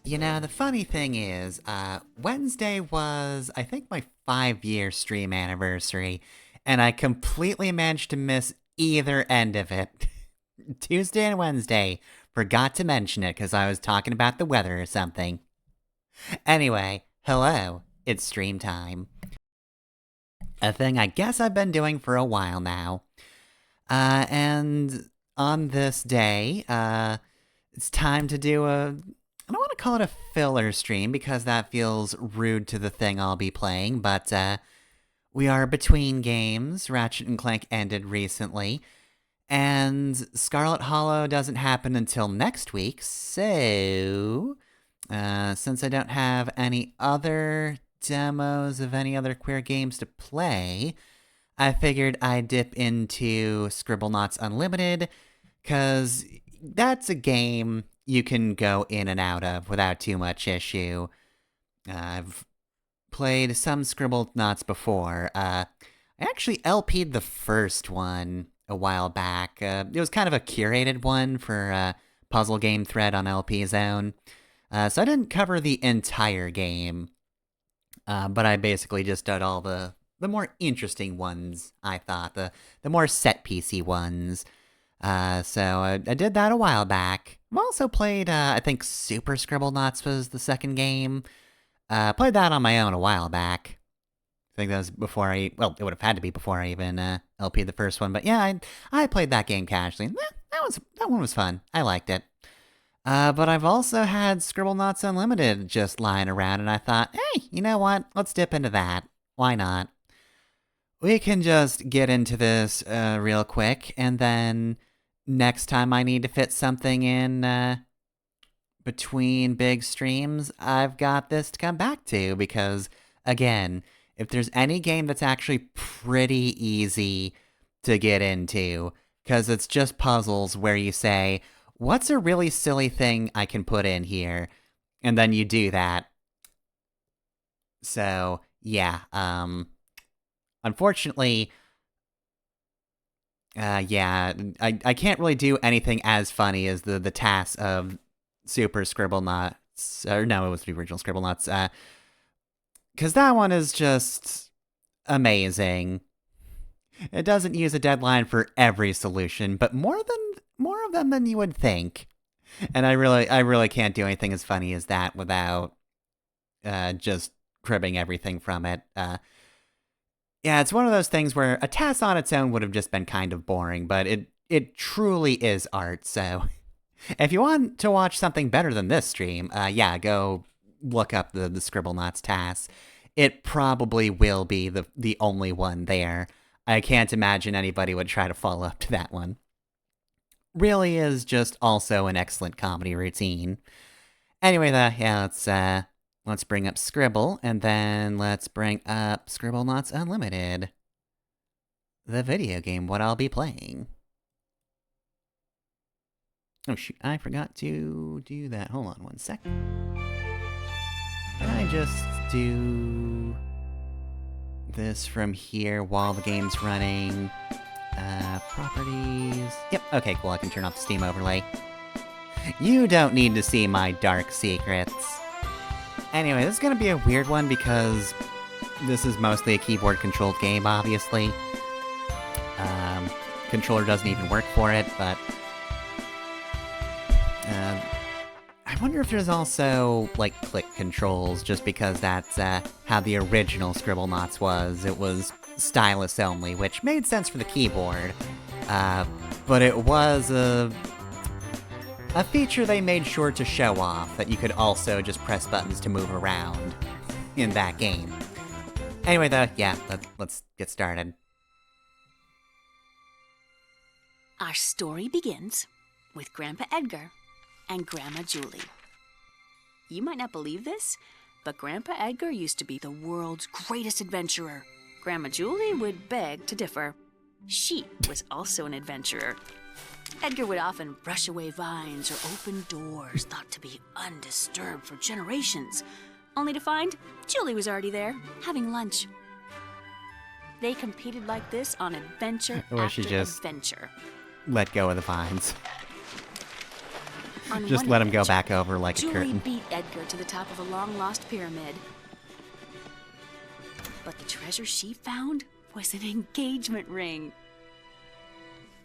You know, the funny thing is, Wednesday was, I think, my 5-year stream anniversary, and I completely managed to miss either end of it. Tuesday and Wednesday, forgot to mention it because I was talking about the weather or something. Anyway, hello, it's stream time. A thing I guess I've been doing for a while now. And on this day, it's time to do I don't want to call it a filler stream because that feels rude to the thing I'll be playing, but we are between games. Ratchet and Clank ended recently, and Scarlet Hollow doesn't happen until next week, so since I don't have any other demos of any other queer games to play, I figured I'd dip into Scribblenauts Unlimited, because that's a game you can go in and out of without too much issue. I've played some Scribblenauts before. I actually LP'd the first one a while back. It was kind of a curated one for Puzzle Game Thread on LP Zone. So I didn't cover the entire game, but I basically just did all the more interesting ones, I thought, the more set-piecey ones. So I did that a while back. I've also played, I think Super Scribblenauts was the second game. Played that on my own a while back. I think that was before it would have had to be before I even LP'd the first one. But yeah, I played that game casually. That one was fun. I liked it. But I've also had Scribblenauts Unlimited just lying around, and I thought, hey, you know what? Let's dip into that. Why not? We can just get into this real quick, and then next time I need to fit something in between big streams, I've got this to come back to, because, again, if there's any game that's actually pretty easy to get into, because it's just puzzles where you say, what's a really silly thing I can put in here? And then you do that. So, yeah, unfortunately, I can't really do anything as funny as the task of Super Scribblenauts, or no, it was the original Scribblenauts, because that one is just amazing. It doesn't use a deadline for every solution, but more of them than you would think. And I really can't do anything as funny as that without just cribbing everything from it. Yeah, it's one of those things where a task on its own would have just been kind of boring, but it truly is art, so if you want to watch something better than this stream, go look up the Scribblenauts task. It probably will be the only one there. I can't imagine anybody would try to follow up to that one. Really is just also an excellent comedy routine. Anyway, let's bring up Scribble, and then let's bring up Scribblenauts Unlimited, the video game what I'll be playing. Oh shoot, I forgot to do that. Hold on one sec. Can I just do this from here while the game's running? Properties. Yep, okay, cool, I can turn off the Steam overlay. You don't need to see my dark secrets. Anyway, this is gonna be a weird one because this is mostly a keyboard-controlled game, obviously. Controller doesn't even work for it, but I wonder if there's also, like, click controls, just because that's how the original Scribblenauts was. It was stylus only, which made sense for the keyboard, but it was a feature they made sure to show off, that you could also just press buttons to move around in that game. Anyway, let's get started. Our story begins with Grandpa Edgar and Grandma Julie. You might not believe this, but Grandpa Edgar used to be the world's greatest adventurer. Grandma Julie would beg to differ. She was also an adventurer. Edgar would often brush away vines or open doors thought to be undisturbed for generations, only to find Julie was already there, having lunch. They competed like this on adventure Or after she just adventure. let go of the vines. On Just one let him go voyage, back over like a Julie curtain. beat Edgar to the top of a long-lost pyramid. But the treasure she found was an engagement ring.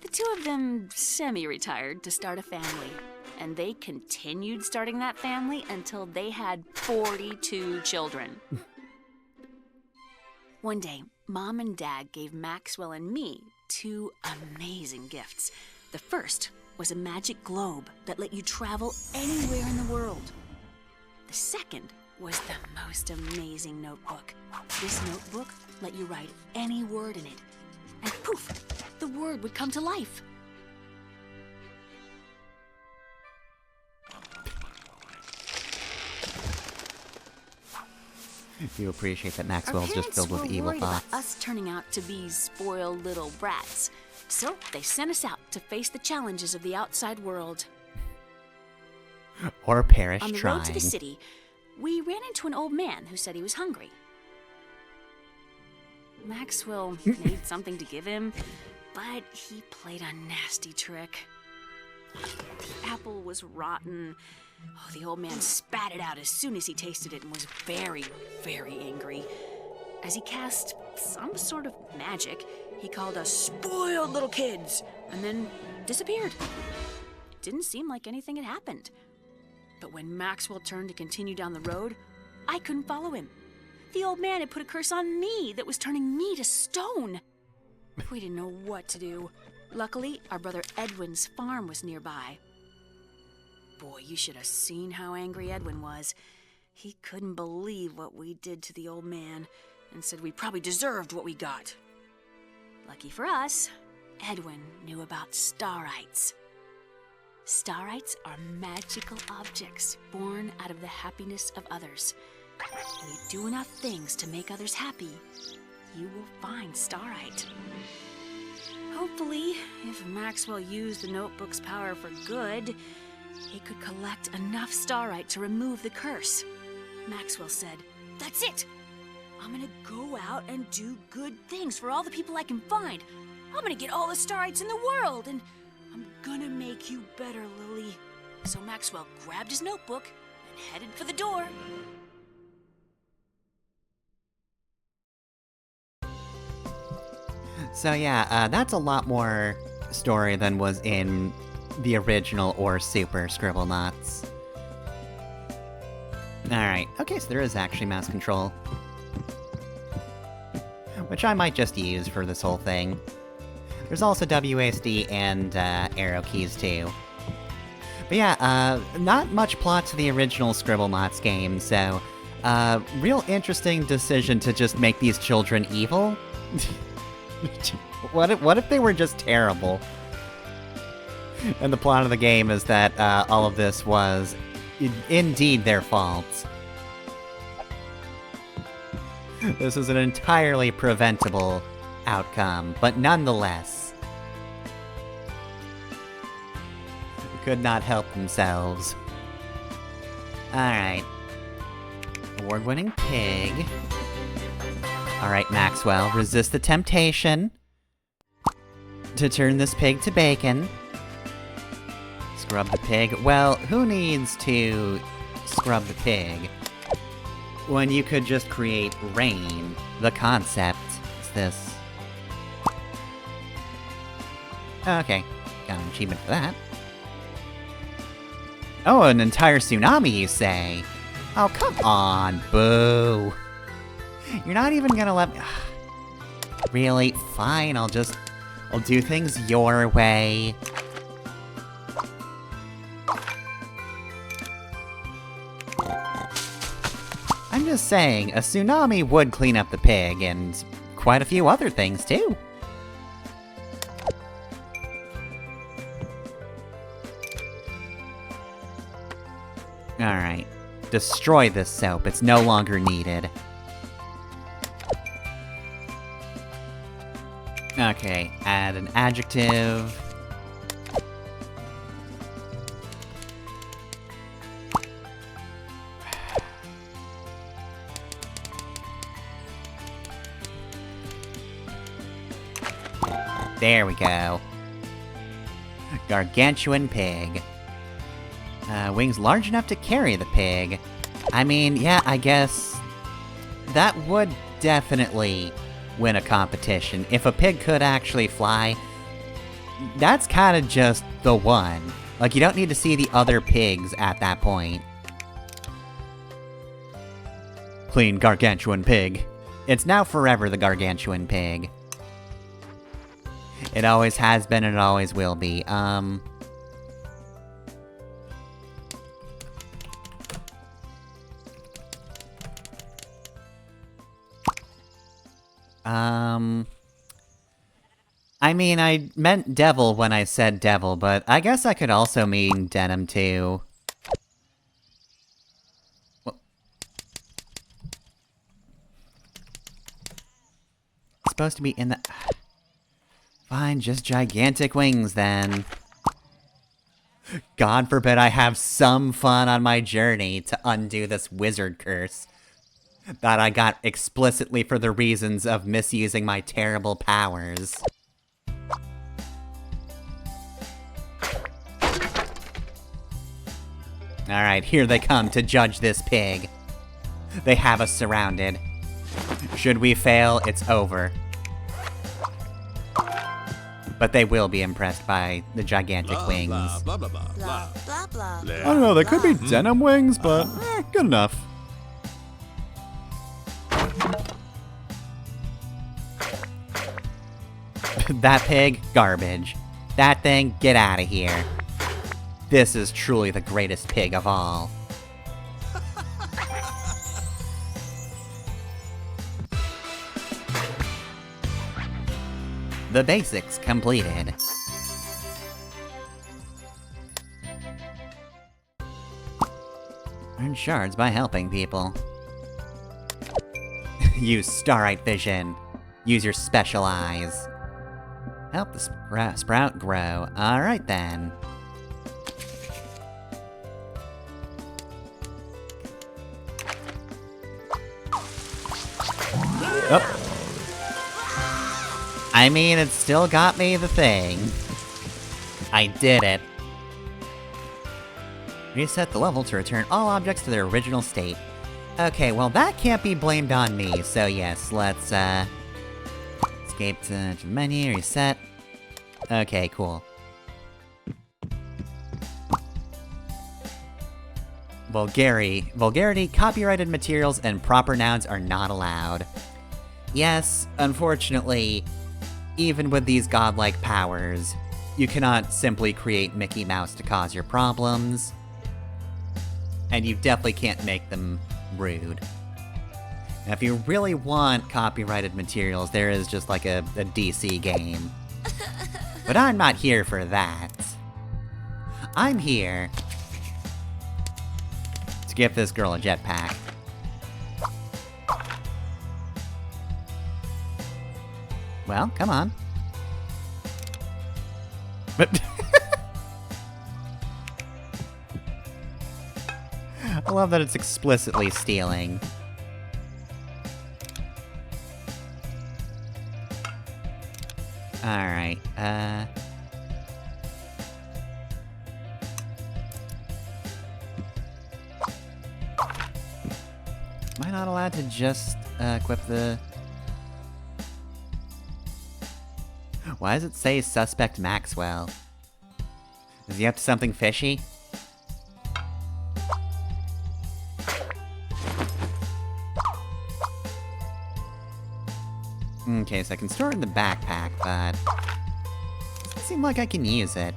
The two of them semi-retired to start a family, and they continued starting that family until they had 42 children. One day, Mom and Dad gave Maxwell and me 2 amazing gifts. The first was a magic globe that let you travel anywhere in the world. The second was the most amazing notebook. This notebook let you write any word in it, and poof, the word would come to life. You appreciate that Our Maxwell's just parents filled with were evil worried thoughts. about us turning out to be spoiled little brats, so they sent us out to face the challenges of the outside world. Or perish On the trying. road to the city, we ran into an old man who said he was hungry. Maxwell made something to give him, but he played a nasty trick. The apple was rotten. Oh, the old man spat it out as soon as he tasted it and was very, very angry. As he cast some sort of magic, he called us spoiled little kids and then disappeared. Didn't seem like anything had happened. But when Maxwell turned to continue down the road, I couldn't follow him. The old man had put a curse on me that was turning me to stone. We didn't know what to do. Luckily, our brother Edwin's farm was nearby. Boy, you should have seen how angry Edwin was. He couldn't believe what we did to the old man and said we probably deserved what we got. Lucky for us, Edwin knew about starites. Starites are magical objects born out of the happiness of others. When you do enough things to make others happy, you will find starite. Hopefully, if Maxwell used the notebook's power for good, he could collect enough starite to remove the curse. Maxwell said, "That's it! I'm gonna go out and do good things for all the people I can find. I'm gonna get all the starites in the world, and I'm gonna make you better, Lily." So Maxwell grabbed his notebook and headed for the door. So yeah, that's a lot more story than was in the original or Super Scribblenauts. Alright, okay, so there is actually mouse control. Which I might just use for this whole thing. There's also WASD and arrow keys too. But yeah, not much plot to the original Scribblenauts game, so real interesting decision to just make these children evil. What if they were just terrible? And the plot of the game is that all of this was indeed their fault. This is an entirely preventable outcome, but nonetheless, could not help themselves. Alright. Award-winning pig. Alright, Maxwell, resist the temptation to turn this pig to bacon. Scrub the pig. Well, who needs to scrub the pig when you could just create rain? The concept is this. Okay, got an achievement for that. Oh, an entire tsunami, you say? Oh, come on, boo. You're not even gonna let me... Really? Fine, I'll do things your way. I'm just saying, a tsunami would clean up the pig, and quite a few other things, too. Alright. Destroy this soap, it's no longer needed. Okay, add an adjective. There we go. Gargantuan pig. Wings large enough to carry the pig. I mean, yeah, I guess that would definitely win a competition. If a pig could actually fly, that's kind of just the one. Like, you don't need to see the other pigs at that point. Clean gargantuan pig. It's now forever the gargantuan pig. It always has been and it always will be. I mean, I meant devil when I said devil, but I guess I could also mean denim too. Well, it's supposed to be in the... Fine, just gigantic wings then. God forbid I have some fun on my journey to undo this wizard curse that I got explicitly for the reasons of misusing my terrible powers. Alright, here they come to judge this pig. They have us surrounded. Should we fail, it's over. But they will be impressed by the gigantic wings. Blah, blah, blah, blah, blah, blah. I don't know, they could be denim wings, but good enough. That pig, garbage. That thing, get out of here. This is truly the greatest pig of all. The basics completed. Earn shards by helping people. Use starlight vision. Use your special eyes. Help the sprout grow. Alright then. Oh. I mean, it still got me the thing. I did it. Reset the level to return all objects to their original state. Okay, well that can't be blamed on me, so yes, let's, escape to the menu, reset. Okay, cool. Vulgarity, copyrighted materials, and proper nouns are not allowed. Yes, unfortunately, even with these godlike powers, you cannot simply create Mickey Mouse to cause your problems. And you definitely can't make them rude. Now, if you really want copyrighted materials, there is just like a DC game. But I'm not here for that. I'm here to give this girl a jetpack. Well, come on. But I love that it's explicitly stealing. Alright, Am I not allowed to just, equip the... Why does it say suspect Maxwell? Is he up to something fishy? Okay, so I can store it in the backpack, but... doesn't seem like I can use it.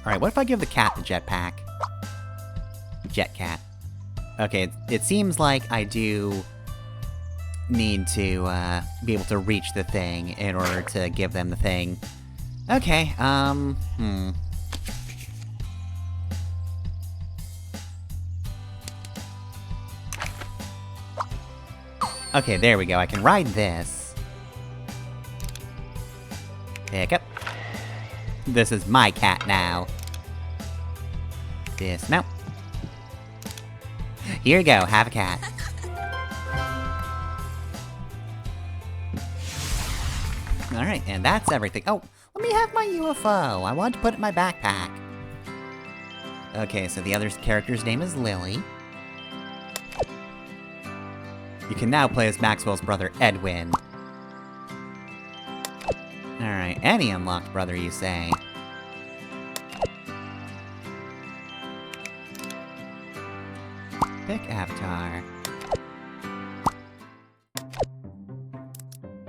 Alright, what if I give the cat the jetpack? Jet cat. Okay, it seems like I do need to, be able to reach the thing in order to give them the thing. Okay, Okay, there we go, I can ride this. Pick up. This is my cat now. Dismount. Here you go, have a cat. Alright, and that's everything. Oh, Let me have my UFO. I want to put it in my backpack. Okay, so the other character's name is Lily. You can now play as Maxwell's brother, Edwin. Alright, any unlocked brother, you say? Pick avatar.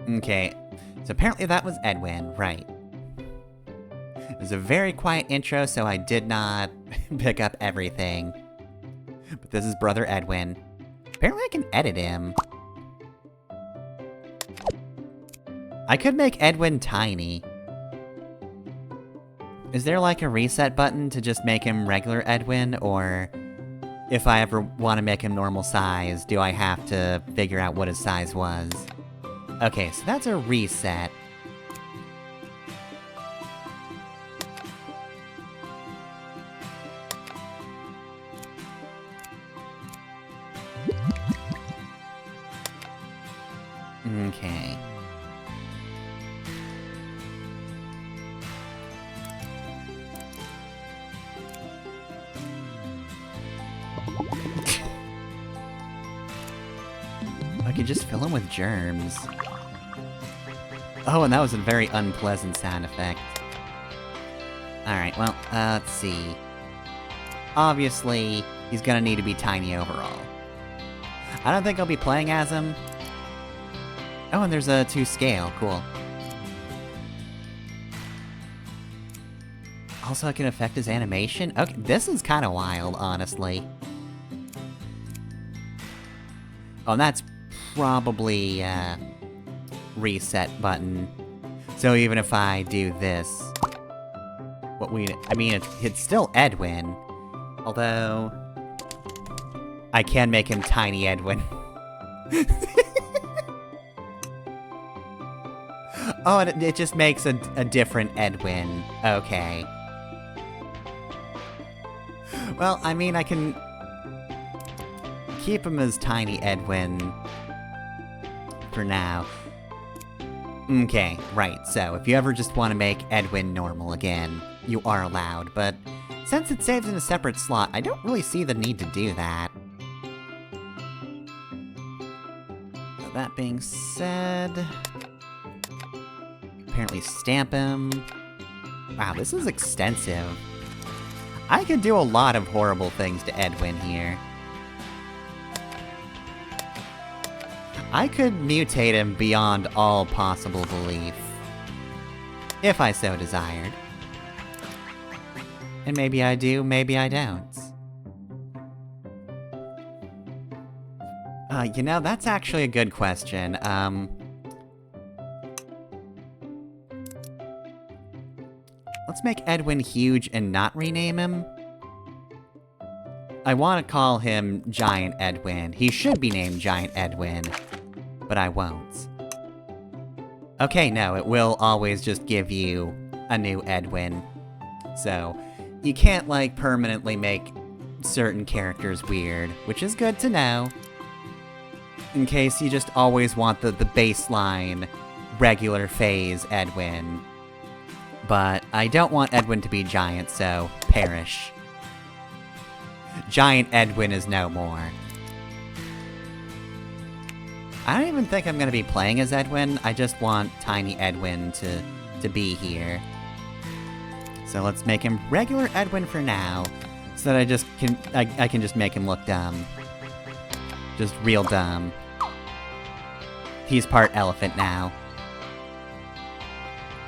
Okay, so apparently that was Edwin, right. It was a very quiet intro, so I did not pick up everything. But this is brother Edwin. Apparently I can edit him. I could make Edwin tiny. Is there like a reset button to just make him regular Edwin, or if I ever want to make him normal size, do I have to figure out what his size was? Okay, so that's a reset. Okay. I could just fill him with germs. Oh, and that was a very unpleasant sound effect. Alright, well, let's see. Obviously, he's gonna need to be tiny overall. I don't think I'll be playing as him. Oh, and there's a 2 scale, cool. Also, I can affect his animation? Okay, this is kinda wild, honestly. Oh, and that's probably, reset button. So even if I do this... it's still Edwin. Although... I can make him tiny Edwin. Oh, and it just makes a different Edwin. Okay. Well, I mean, I can... keep him as tiny Edwin... for now. Okay, right, so if you ever just want to make Edwin normal again, you are allowed, but since it saves in a separate slot, I don't really see the need to do that. So that being said... apparently stamp him. Wow, this is extensive. I could do a lot of horrible things to Edwin here. I could mutate him beyond all possible belief. If I so desired. And maybe I do, maybe I don't. You know, that's actually a good question. Let's make Edwin huge and not rename him. I want to call him Giant Edwin. He should be named Giant Edwin, but I won't. Okay, no, it will always just give you a new Edwin. So, you can't, like, permanently make certain characters weird, which is good to know. In case you just always want the baseline, regular phase Edwin. But I don't want Edwin to be giant, so perish. Giant Edwin is no more. I don't even think I'm gonna be playing as Edwin, I just want Tiny Edwin to be here. So let's make him regular Edwin for now, so that I can just make him look dumb. Just real dumb. He's part elephant now.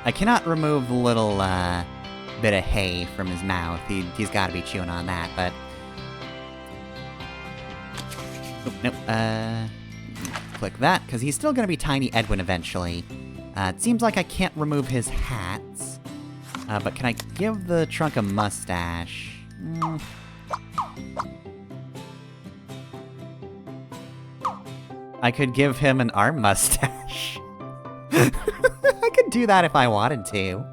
I cannot remove the little, bit of hay from his mouth. He's gotta be chewing on that, but... Oh, nope, click that, because he's still gonna be Tiny Edwin eventually. It seems like I can't remove his hats. But can I give the trunk a mustache? I could give him an arm mustache. I could do that if I wanted to.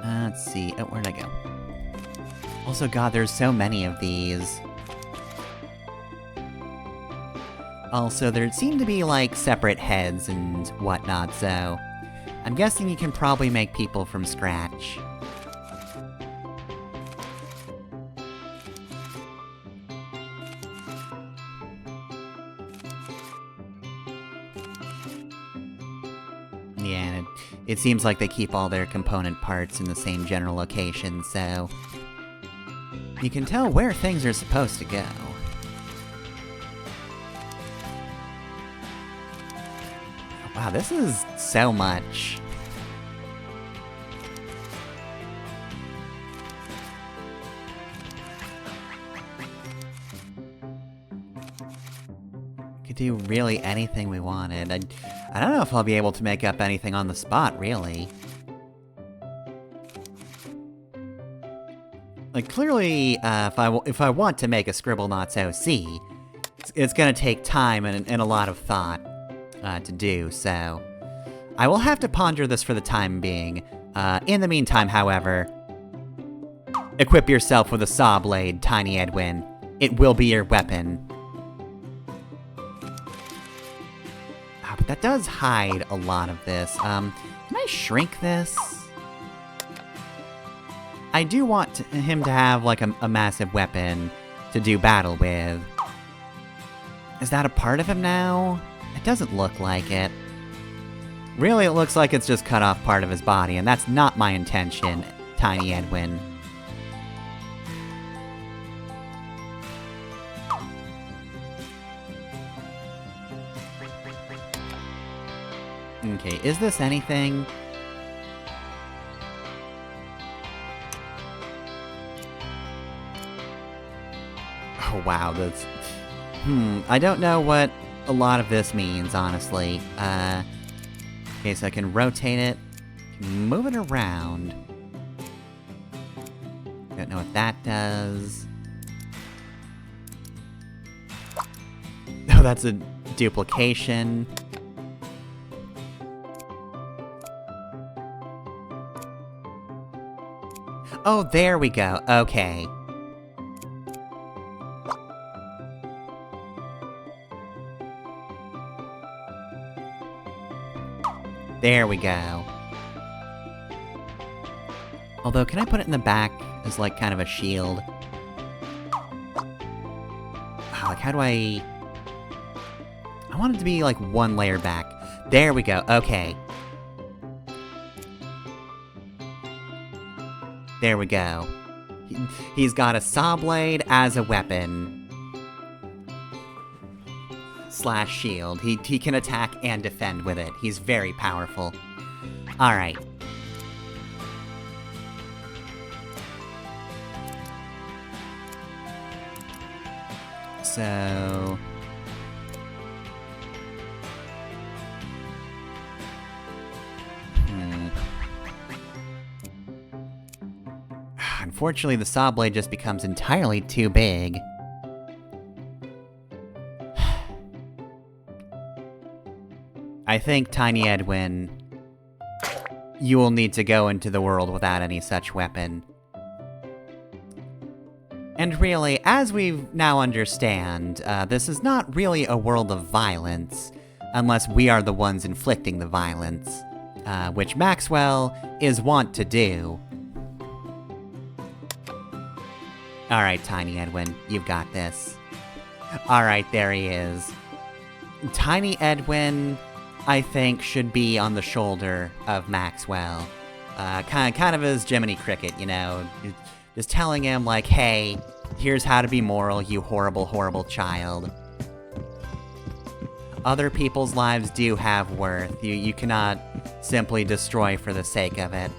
Let's see. Oh, where'd I go? Also, God, there's so many of these. Also, there seem to be, like, separate heads and whatnot, so I'm guessing you can probably make people from scratch. Yeah, and it seems like they keep all their component parts in the same general location, so you can tell where things are supposed to go. Wow, this is so much. Could do really anything we wanted. I don't know if I'll be able to make up anything on the spot, really. Like, clearly, if I want to make a Scribblenauts OC, it's gonna take time and a lot of thought to do, so I will have to ponder this for the time being. In the meantime, however, equip yourself with a saw blade, Tiny Edwin. It will be your weapon. But that does hide a lot of this. Can I shrink this? I do want him to have, like, a massive weapon to do battle with. Is that a part of him now? It doesn't look like it. Really, it looks like it's just cut off part of his body, and that's not my intention, Tiny Edwin. Okay, is this anything? Oh wow, that's... I don't know what a lot of this means, honestly. Okay, so I can rotate it, move it around. Don't know what that does. Oh, that's a duplication. Oh, there we go. Okay. There we go. Although, can I put it in the back as, like, kind of a shield? Like, how do I want it to be, like, one layer back. There we go. Okay. There we go. He's got a saw blade as a weapon. / shield. He can attack and defend with it. He's very powerful. Alright. So... Unfortunately, the saw blade just becomes entirely too big. I think, Tiny Edwin, you will need to go into the world without any such weapon. And really, as we now understand, this is not really a world of violence, unless we are the ones inflicting the violence, which Maxwell is wont to do. Alright, Tiny Edwin, you've got this. Alright, there he is. Tiny Edwin, I think, should be on the shoulder of Maxwell. Kind of as Jiminy Cricket, you know? Just telling him, like, hey, here's how to be moral, you horrible, horrible child. Other people's lives do have worth. You cannot simply destroy for the sake of it.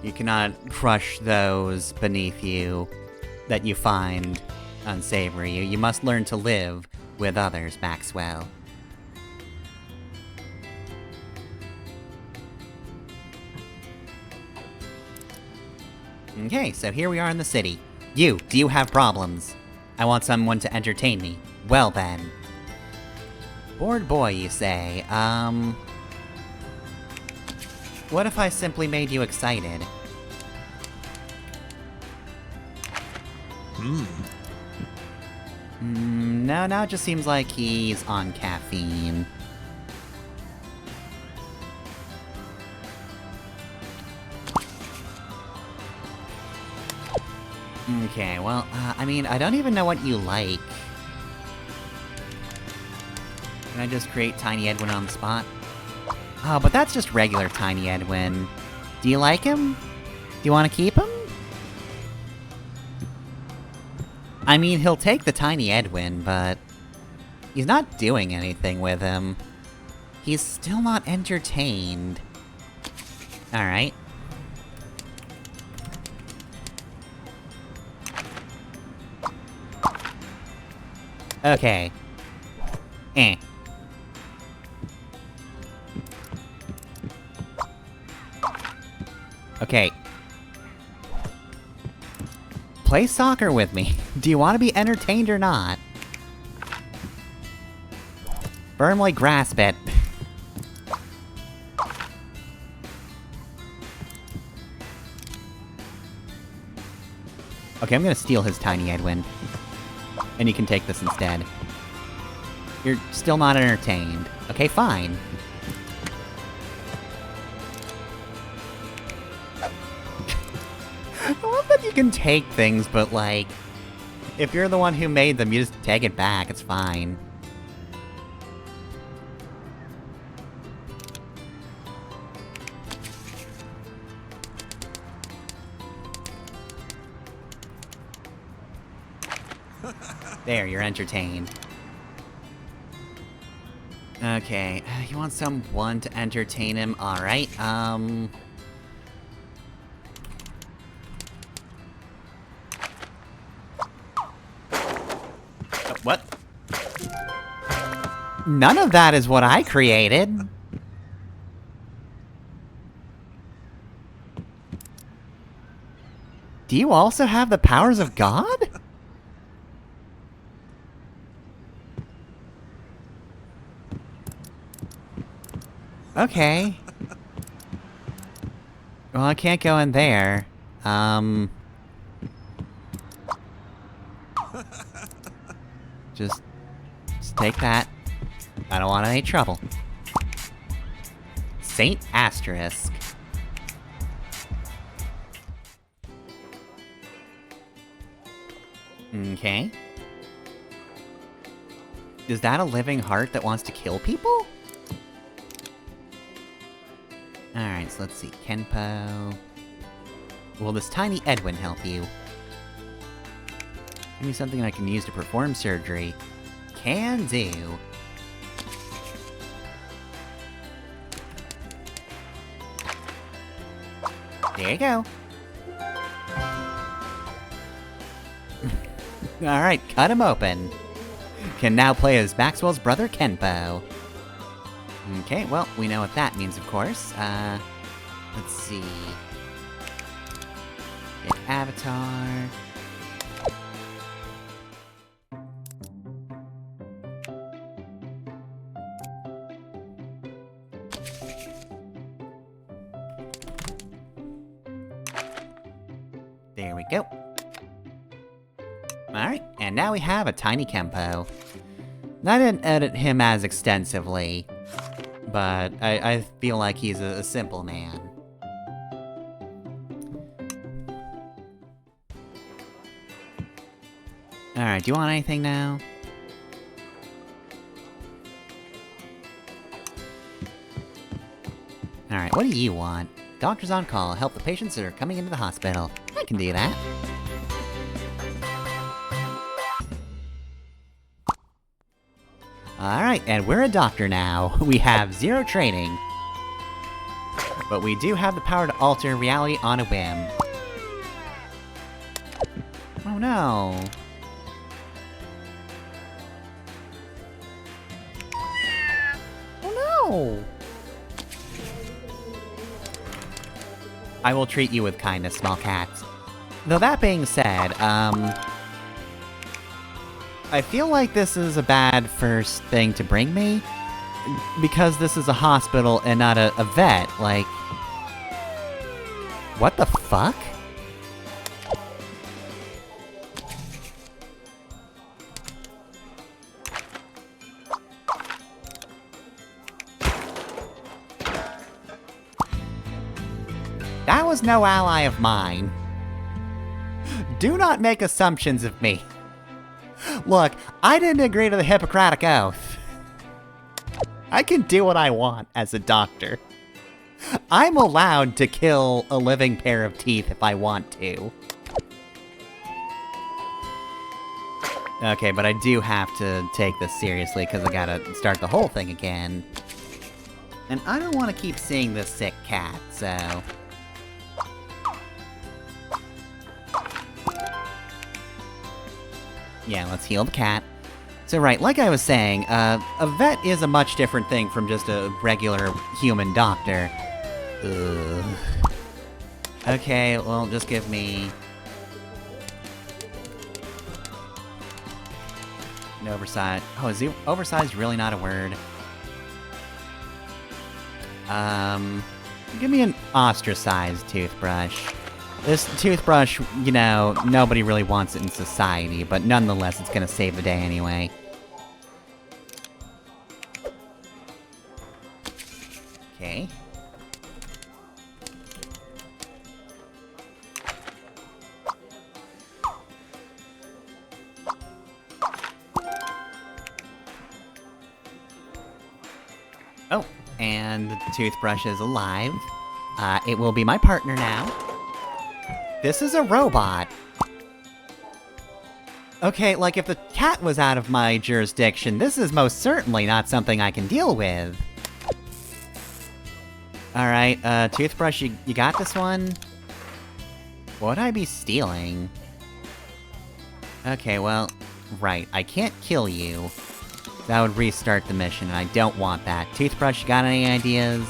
You cannot crush those beneath you that you find unsavory. You must learn to live with others, Maxwell. Okay, so here we are in the city. Do you have problems? I want someone to entertain me. Well then. Bored boy, you say. What if I simply made you excited? No, now it just seems like he's on caffeine. Okay, well, I mean, I don't even know what you like. Can I just create Tiny Edwin on the spot? Oh, but that's just regular Tiny Edwin. Do you like him? Do you want to keep him? I mean, he'll take the Tiny Edwin, but he's not doing anything with him. He's still not entertained. Alright. Okay. Eh. Okay. Play soccer with me. Do you want to be entertained or not? Firmly grasp it. Okay, I'm gonna steal his Tiny Edwin. And you can take this instead. You're still not entertained. Okay, fine. I love that you can take things, but like... if you're the one who made them, you just take it back, it's fine. There, you're entertained. Okay, you want someone to entertain him? Alright, what? None of that is what I created! Do you also have the powers of God? Okay. Well, I can't go in there. Just take that. I don't want any trouble. Saint Asterisk. Okay. Is that a living heart that wants to kill people? Alright, so let's see. Kenpo... Will this Tiny Edwin help you? Give me something I can use to perform surgery. Can do. There you go. Alright, cut him open. Can now play as Maxwell's brother, Kenpo. Okay, well, we know what that means, of course. Let's see... Pick Avatar... There we go. Alright, and now we have a tiny Kenpo. I didn't edit him as extensively, but I feel like he's a simple man. Alright, do you want anything now? Alright, what do you want? Doctors on call, help the patients that are coming into the hospital. I can do that. Alright, and we're a doctor now. We have 0 training. But we do have the power to alter reality on a whim. Oh no. Oh no! I will treat you with kindness, small cat. Though that being said, I feel like this is a bad first thing to bring me, because this is a hospital and not a vet, like... What the fuck? That was no ally of mine. Do not make assumptions of me. Look, I didn't agree to the Hippocratic Oath. I can do what I want as a doctor. I'm allowed to kill a living pair of teeth if I want to. Okay, but I do have to take this seriously because I gotta start the whole thing again. And I don't want to keep seeing this sick cat, so... Yeah, let's heal the cat. So right, like I was saying, a vet is a much different thing from just a regular human doctor. Ugh. Okay, well, just give me... an oversized... Oh, is the oversized really not a word? Give me an ostracized toothbrush. This toothbrush, you know, nobody really wants it in society, but nonetheless, it's gonna save the day anyway. Okay. Oh, and the toothbrush is alive. It will be my partner now. This is a robot. Okay, like if the cat was out of my jurisdiction, this is most certainly not something I can deal with. Alright, toothbrush, you got this one? What would I be stealing? Okay, well, right, I can't kill you. That would restart the mission, and I don't want that. Toothbrush, you got any ideas?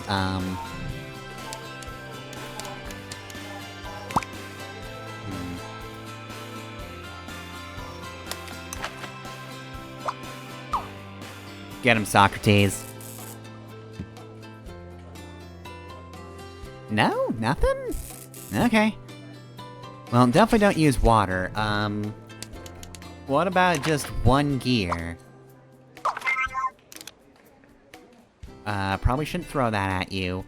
Get him, Socrates. No? Nothing? Okay. Well, definitely don't use water. What about just one gear? Probably shouldn't throw that at you.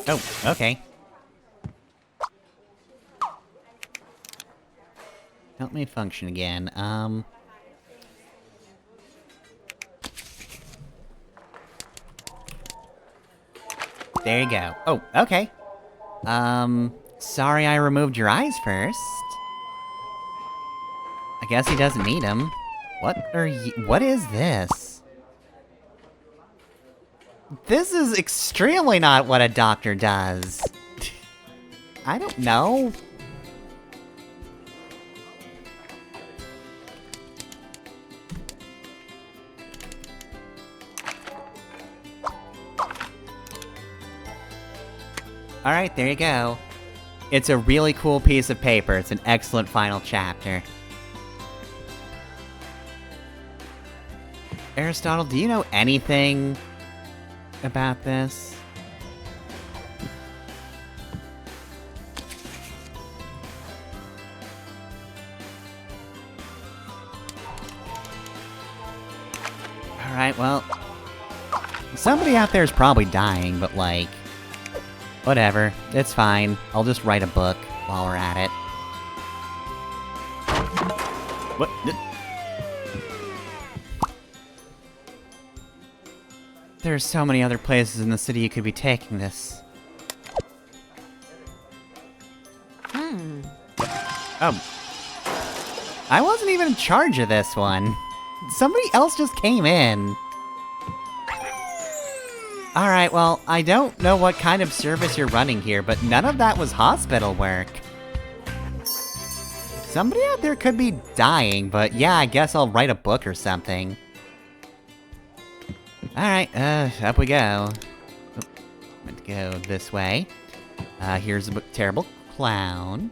Oh, okay. Help me function again, There you go. Oh, okay. Sorry I removed your eyes first. I guess he doesn't need them. What is this? This is extremely not what a doctor does. I don't know. Alright, there you go. It's a really cool piece of paper. It's an excellent final chapter. Aristotle, do you know anything about this? Alright, well... somebody out there is probably dying, but like... whatever, it's fine. I'll just write a book while we're at it. What? There's so many other places in the city you could be taking this. Oh. I wasn't even in charge of this one. Somebody else just came in. Alright, well, I don't know what kind of service you're running here, but none of that was hospital work. Somebody out there could be dying, but yeah, I guess I'll write a book or something. Alright, up we go. Oh, meant to go this way. Here's a terrible clown.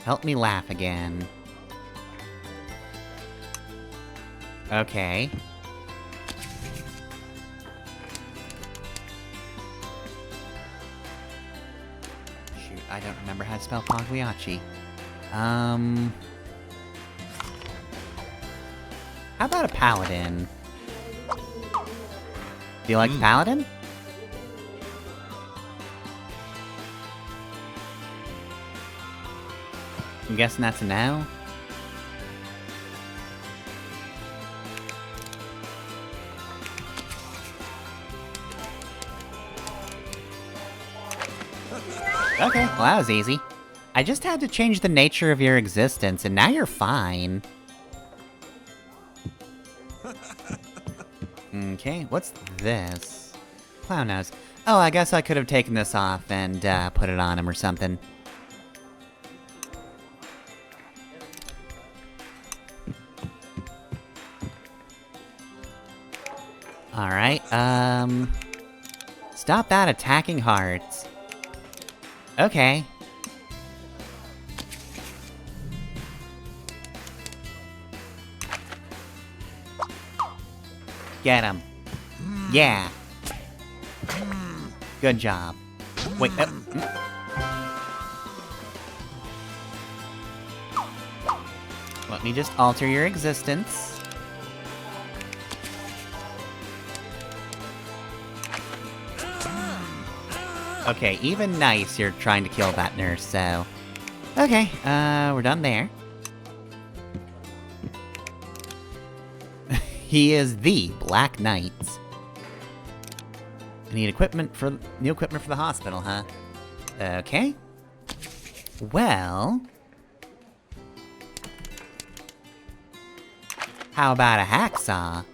Help me laugh again. Okay. I don't remember how to spell Pagliacci. How about a paladin? Do you like paladin? I'm guessing that's a no? Okay, well that was easy. I just had to change the nature of your existence, and now you're fine. Okay, what's this? Clown nose. Oh, I guess I could have taken this off and put it on him or something. Alright, stop that attacking hearts. Okay. Get him. Yeah. Good job. Wait, let me just alter your existence. Okay, even nice, you're trying to kill that nurse, so... Okay, we're done there. He is the Black Knight. I need new equipment for the hospital, huh? Okay. Well... how about a hacksaw?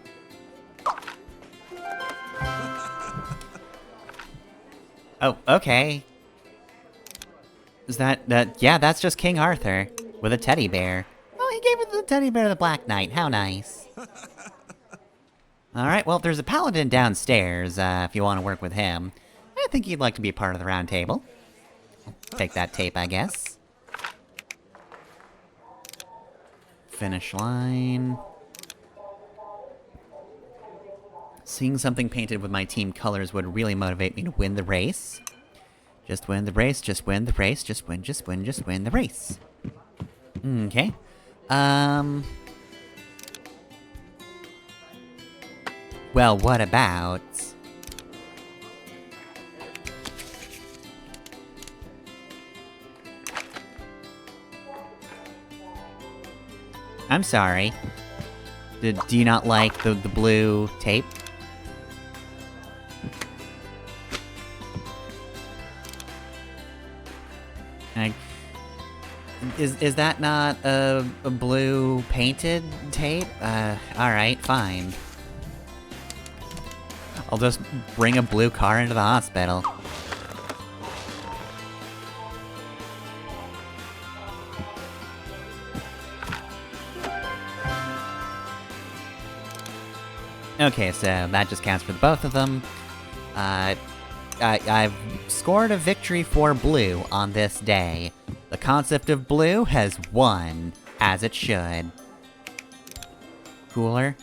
Oh, okay. Is that, yeah, that's just King Arthur, with a teddy bear. Oh, he gave it the teddy bear to the Black Knight, how nice. Alright, well, there's a paladin downstairs, if you want to work with him. I think he'd like to be a part of the round table. Take that tape, I guess. Finish line. Seeing something painted with my team colors would really motivate me to win the race. Just win the race, just win the race, just win the race. Okay. Well, what about... I'm sorry. Do you not like the blue tape? Is that not a blue painted tape? Alright, fine. I'll just bring a blue car into the hospital. Okay, so that just counts for the both of them. I've scored a victory for blue on this day. The concept of blue has won, as it should. Cooler.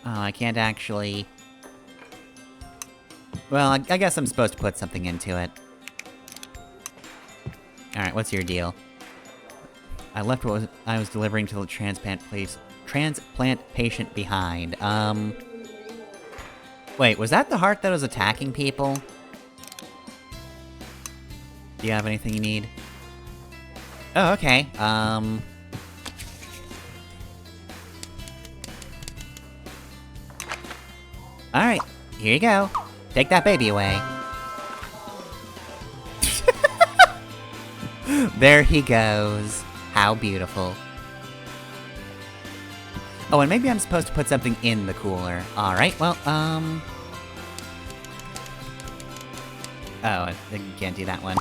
Oh, I can't actually... Well, I guess I'm supposed to put something into it. Alright, what's your deal? I left what I was delivering to the transplant patient behind. Wait, was that the heart that was attacking people? Do you have anything you need? Oh, okay, Alright, here you go. Take that baby away. There he goes. How beautiful. Oh, and maybe I'm supposed to put something in the cooler. Alright, well, Oh, I can't do that one.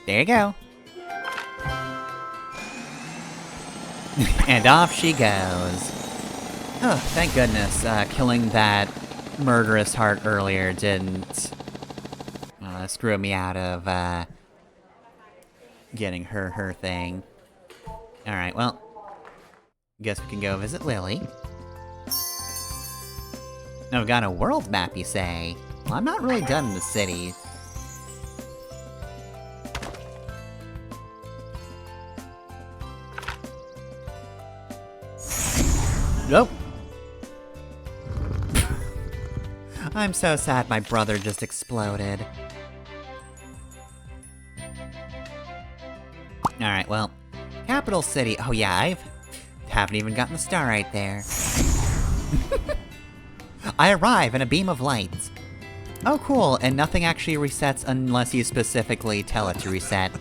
There you go. And off she goes. Oh, thank goodness, killing that murderous heart earlier didn't screw me out of getting her thing. Alright, well, guess we can go visit Lily. Oh, we've got a world map, you say? Well, I'm not really done in the city. Nope. I'm so sad my brother just exploded. Alright, well, capital city. Oh yeah, I haven't even gotten the star right there. I arrive in a beam of light. Oh cool, and nothing actually resets unless you specifically tell it to reset.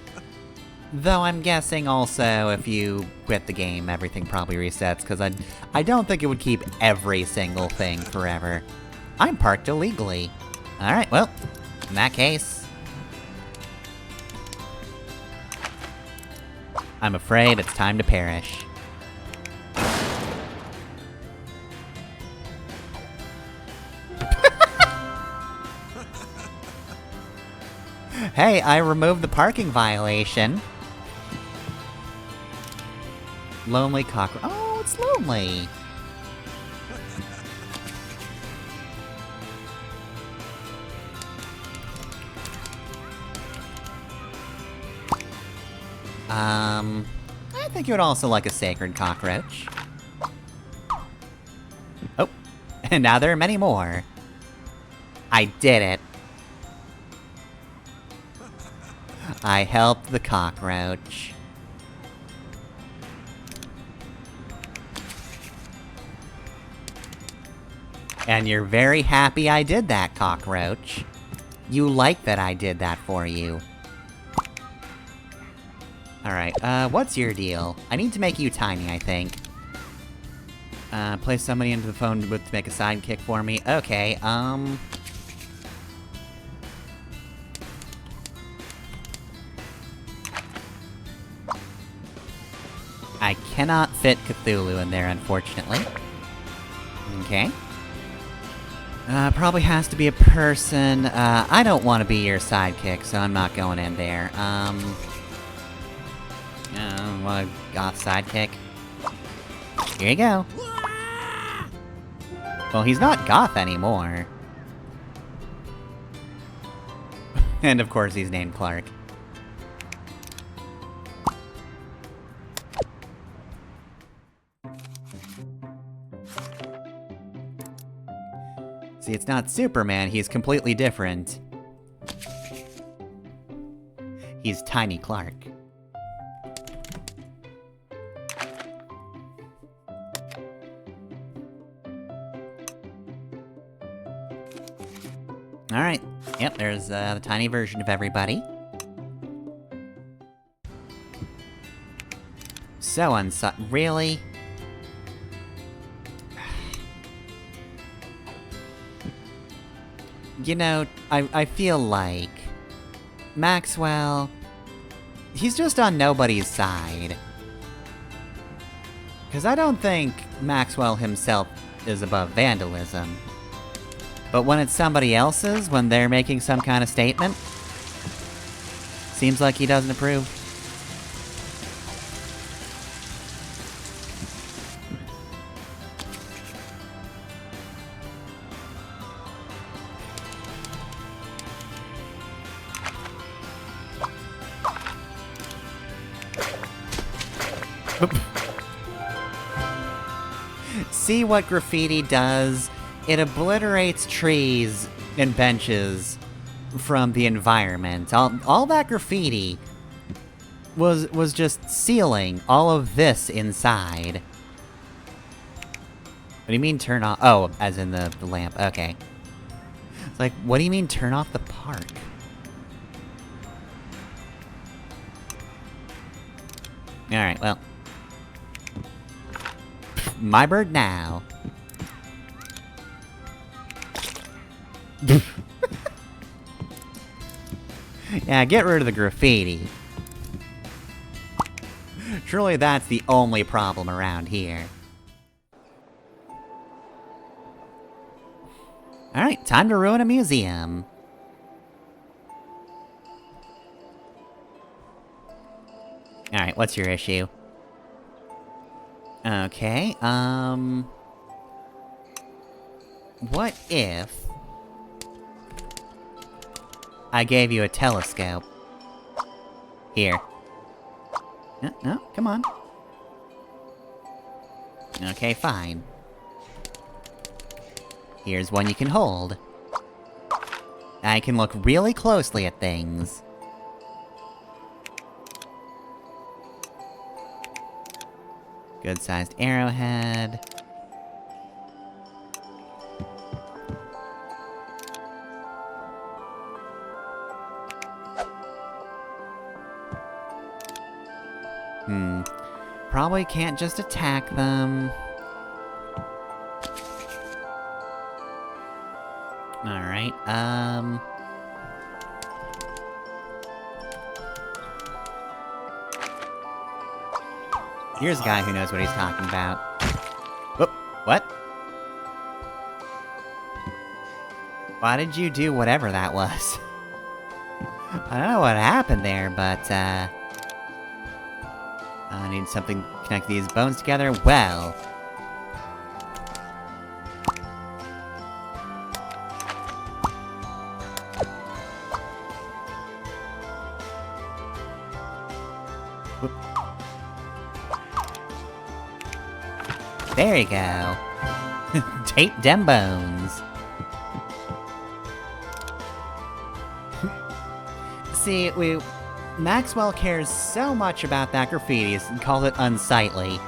Though I'm guessing also if you quit the game, everything probably resets, because I don't think it would keep every single thing forever. I'm parked illegally. Alright, well, in that case... I'm afraid it's time to perish. Hey, I removed the parking violation. Lonely cockroach. Oh, it's lonely. I think you would also like a sacred cockroach. Oh, and now there are many more. I did it. I helped the cockroach. And you're very happy I did that, cockroach. You like that I did that for you. Alright, what's your deal? I need to make you tiny, I think. Place somebody into the phone booth to make a sidekick for me. Okay, I cannot fit Cthulhu in there, unfortunately. Okay. Probably has to be a person. I don't want to be your sidekick, so I'm not going in there. Want a goth sidekick? Here you go. Well, he's not goth anymore. And of course he's named Clark. See, it's not Superman, he's completely different. He's Tiny Clark. Alright, yep, there's the tiny version of everybody. So really? You know, I feel like Maxwell, he's just on nobody's side. Because I don't think Maxwell himself is above vandalism. But when it's somebody else's, when they're making some kind of statement, seems like he doesn't approve. See what graffiti does? It obliterates trees and benches from the environment. All that graffiti was just sealing all of this inside. What do you mean turn off? Oh, as in the lamp. Okay. It's like, what do you mean turn off the park? Alright, well. My bird now. Yeah, get rid of the graffiti. Surely that's the only problem around here. Alright, time to ruin a museum. Alright, what's your issue? Okay, what if I gave you a telescope? Here. No, no, come on. Okay, fine. Here's one you can hold. I can look really closely at things. Good-sized arrowhead. Probably can't just attack them. Alright, here's a guy who knows what he's talking about. Whoop, what? Why did you do whatever that was? I don't know what happened there, but, I need something to connect these bones together. Well... Whoop. There you go. Tape dem bones. See, Maxwell cares so much about that graffiti and called it unsightly.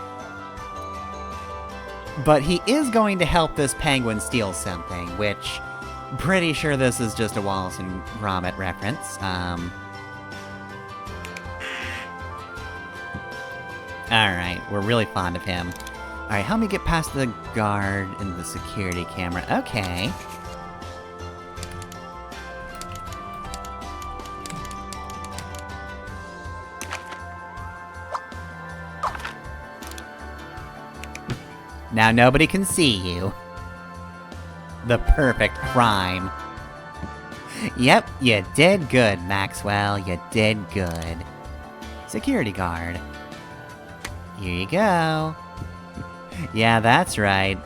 But he is going to help this penguin steal something, which... Pretty sure this is just a Wallace and Gromit reference. Alright, we're really fond of him. Alright, help me get past the guard and the security camera. Okay. Now nobody can see you. The perfect crime. Yep, you did good, Maxwell. You did good. Security guard. Here you go. Yeah, that's right.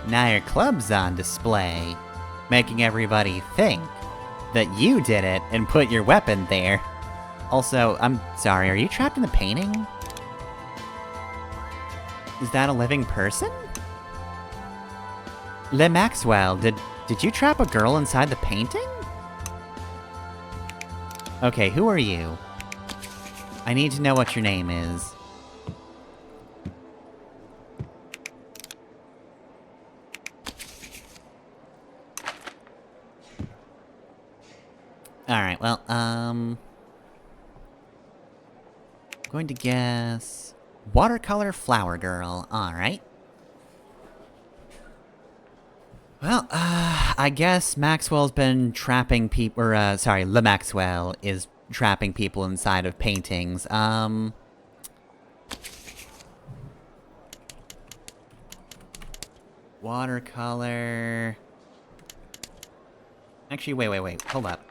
Now your club's on display, making everybody think that you did it and put your weapon there. Also, I'm sorry, are you trapped in the painting? Is that a living person? Le Maxwell, did you trap a girl inside the painting? Okay, who are you? I need to know what your name is. Alright, well, going to guess... Watercolor Flower Girl, alright. Well, I guess Maxwell's been trapping people, or, sorry, Le Maxwell is trapping people inside of paintings, Watercolor... Actually, wait, hold up.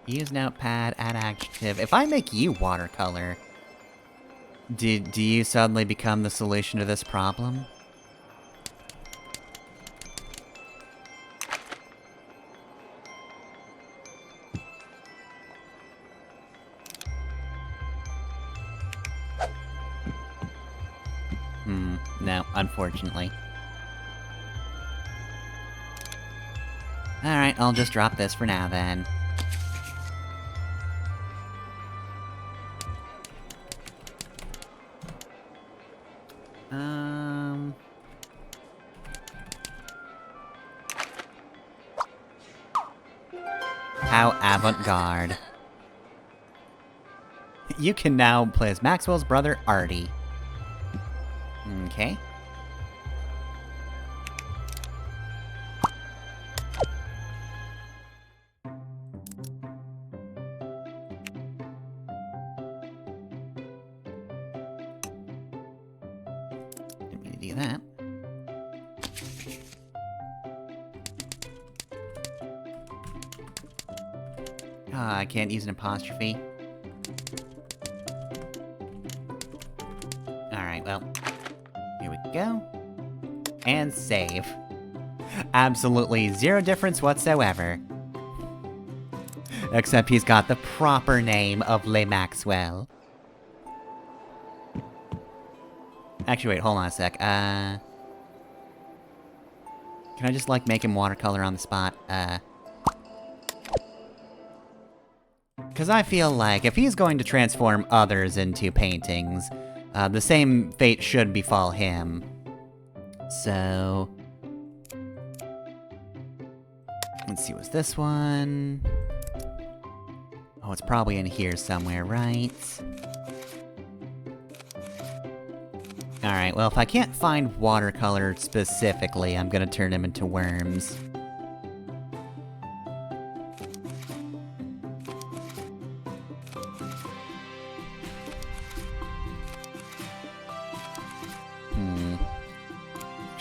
Use notepad, add adjective. If I make you watercolor, do you suddenly become the solution to this problem? No, unfortunately. Alright, I'll just drop this for now then. How avant-garde. You can now play as Maxwell's brother, Artie. Okay. Didn't mean to do that. I can't use an apostrophe. Alright, well. Here we go. And save. Absolutely zero difference whatsoever. Except he's got the proper name of Le Maxwell. Actually, wait, hold on a sec. Can I just, like, make him watercolor on the spot? Because I feel like if he's going to transform others into paintings, the same fate should befall him. So... let's see, what's this one? Oh, it's probably in here somewhere, right? Alright, well, if I can't find watercolor specifically, I'm gonna turn him into worms.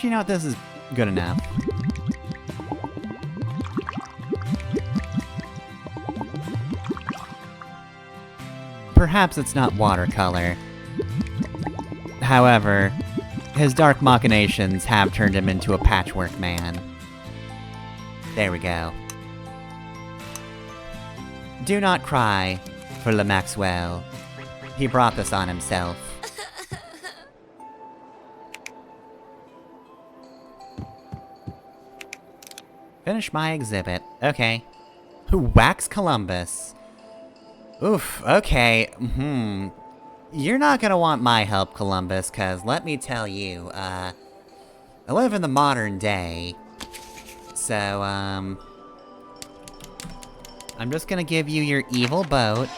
You know what, this is good enough. Perhaps it's not watercolor. However, his dark machinations have turned him into a patchwork man. There we go. Do not cry for Le Maxwell. He brought this on himself. Finish my exhibit. Okay. Wax Columbus. Oof, okay. You're not gonna want my help, Columbus, cause let me tell you, I live in the modern day. So, I'm just gonna give you your evil boat.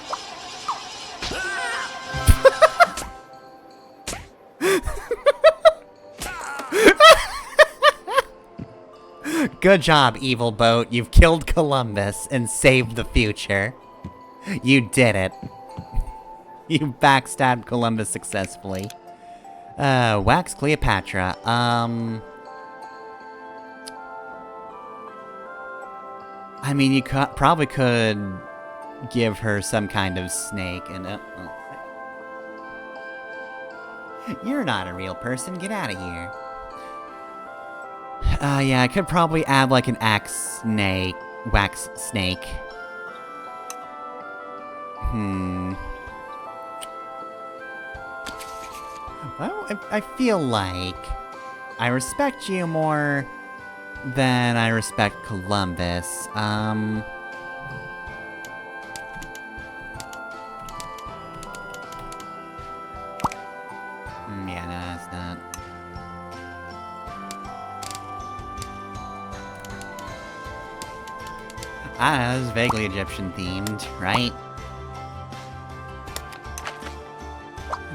Good job, evil boat. You've killed Columbus and saved the future. You did it. You backstabbed Columbus successfully. Wax Cleopatra. I mean, you probably could give her some kind of snake and... You're not a real person. Get out of here. Yeah, I could probably add, like, an wax snake. Well, I feel like I respect you more than I respect Columbus. Yeah, no, that's not... I don't know, this is vaguely Egyptian themed, right?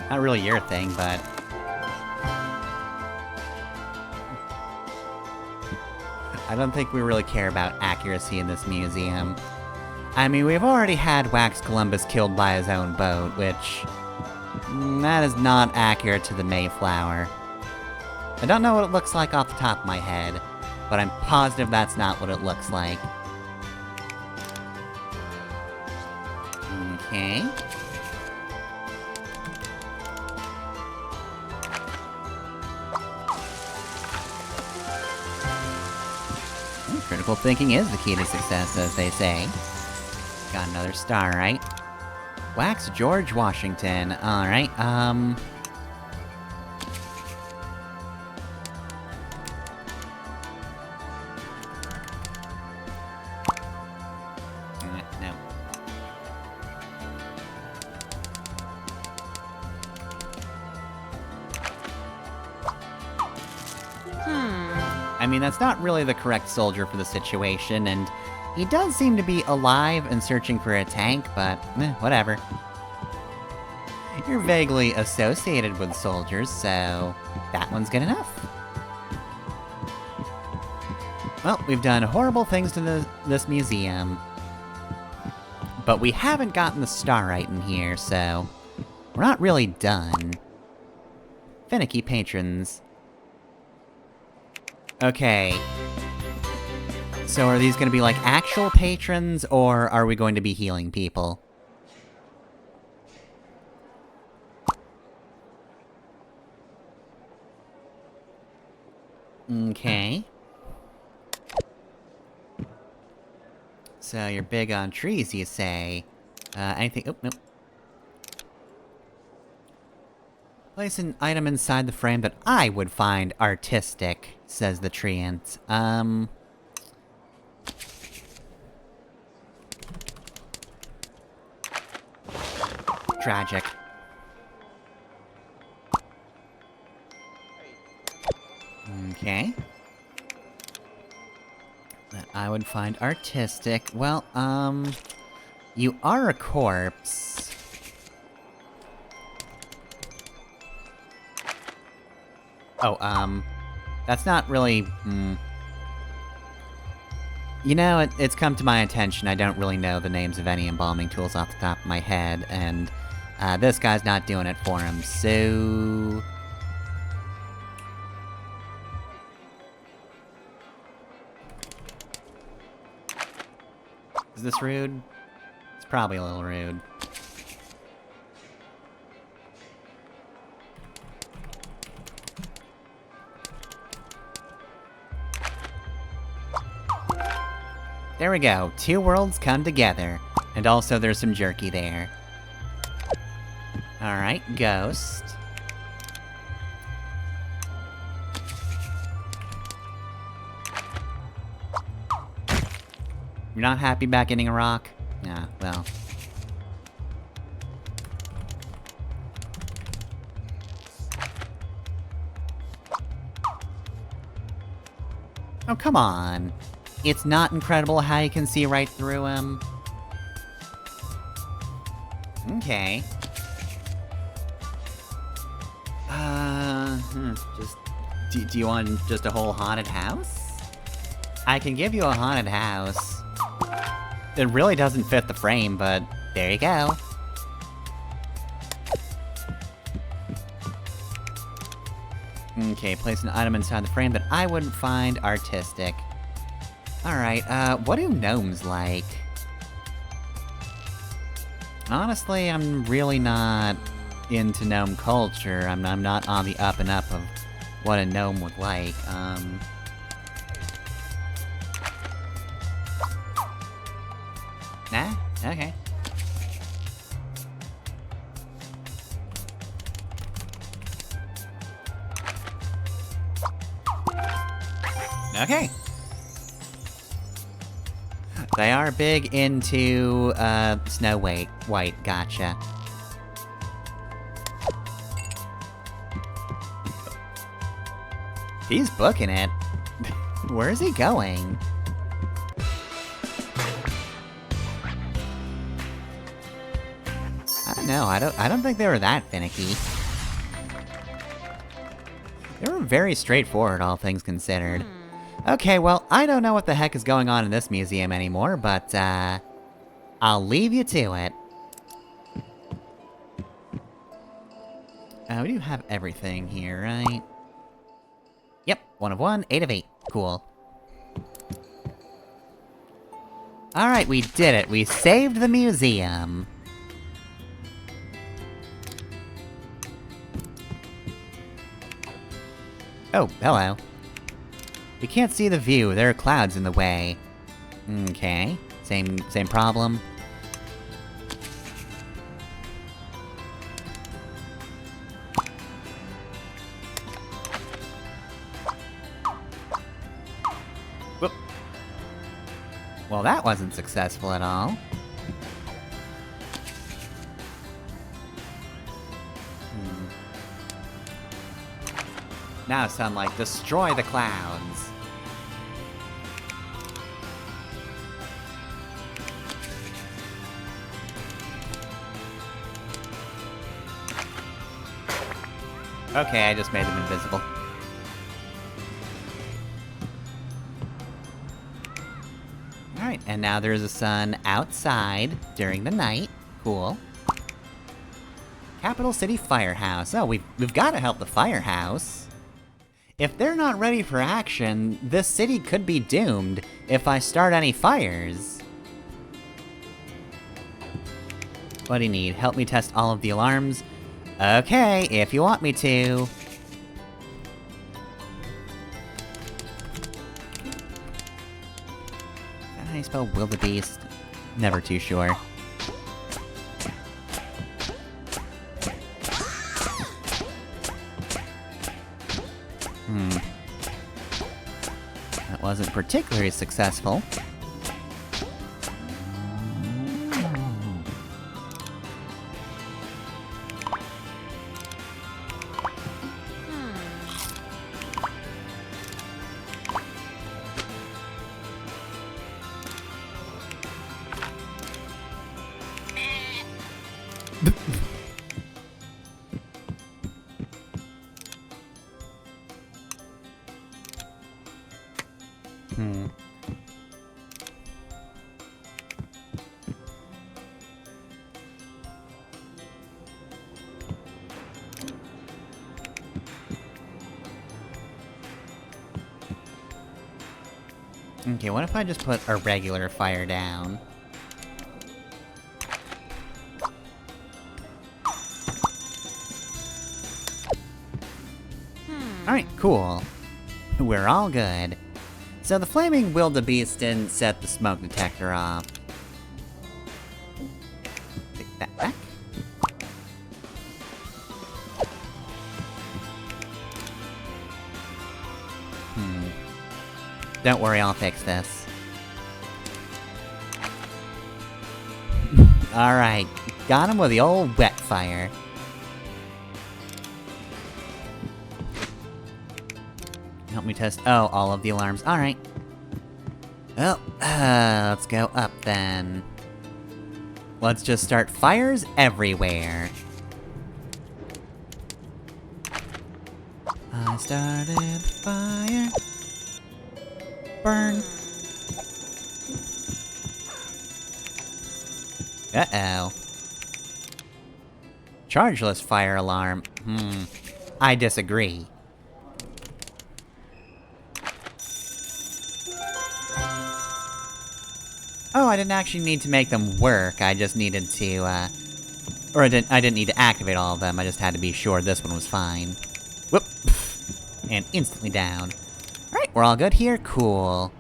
Not really your thing, but... I don't think we really care about accuracy in this museum. I mean, we've already had Wax Columbus killed by his own boat, which... that is not accurate to the Mayflower. I don't know what it looks like off the top of my head, but I'm positive that's not what it looks like. Okay. Critical thinking is the key to success, as they say. Got another star, right? Wax George Washington. Alright, no. I mean, that's not really the correct soldier for the situation, and he does seem to be alive and searching for a tank, but whatever. You're vaguely associated with soldiers, so that one's good enough. Well, we've done horrible things to this museum, but we haven't gotten the star right in here, so we're not really done. Finicky patrons. Okay. So are these gonna be like actual patrons, or are we going to be healing people? Okay. So you're big on trees, you say? Anything- oh, nope. Place an item inside the frame that I would find artistic, says the treant. Tragic. Okay. That I would find artistic. Well, you are a corpse. Oh, that's not really, You know, it's come to my attention, I don't really know the names of any embalming tools off the top of my head, and, this guy's not doing it for him, so... Is this rude? It's probably a little rude. There we go, two worlds come together. And also there's some jerky there. Alright, ghost. You're not happy about getting a rock? Yeah, well. Oh, come on. It's not incredible how you can see right through him. Okay. Do you want just a whole haunted house? I can give you a haunted house. It really doesn't fit the frame, but there you go. Okay, place an item inside the frame that I wouldn't find artistic. Alright, what do gnomes like? Honestly, I'm really not into gnome culture. I'm not on the up and up of what a gnome would like, Nah? Okay. Okay. They are big into, Snow White, gotcha. He's booking it. Where is he going? I don't know, I don't think they were that finicky. They were very straightforward, all things considered. Okay, well, I don't know what the heck is going on in this museum anymore, but, I'll leave you to it. We do have everything here, right? Yep, 1 of 1, 8 of 8. Cool. Alright, we did it. We saved the museum. Oh, hello. We can't see the view, there are clouds in the way. Okay, same problem. Whoop. Well, that wasn't successful at all. Now, sunlight, destroy the clouds. Okay, I just made them invisible. Alright, and now there's a sun outside during the night. Cool. Capital City Firehouse. Oh, we've gotta help the firehouse. If they're not ready for action, this city could be doomed if I start any fires. What do you need? Help me test all of the alarms? Okay, if you want me to. Is that how you spell wildebeest? Never too sure. That wasn't particularly successful. Okay, what if I just put a regular fire down? Alright, cool. We're all good. So the flaming wildebeest didn't set the smoke detector off. Take that back. Don't worry, I'll fix this. Alright, got him with the old wet fire. Help me test- oh, all of the alarms, alright. Well, let's go up then. Let's just start fires everywhere. I started fire. Burn. Uh-oh. Chargeless fire alarm. I disagree. Oh, I didn't actually need to make them work, I just needed to, or I didn't need to activate all of them, I just had to be sure this one was fine. Whoop! And instantly down. Alright, we're all good here? Cool.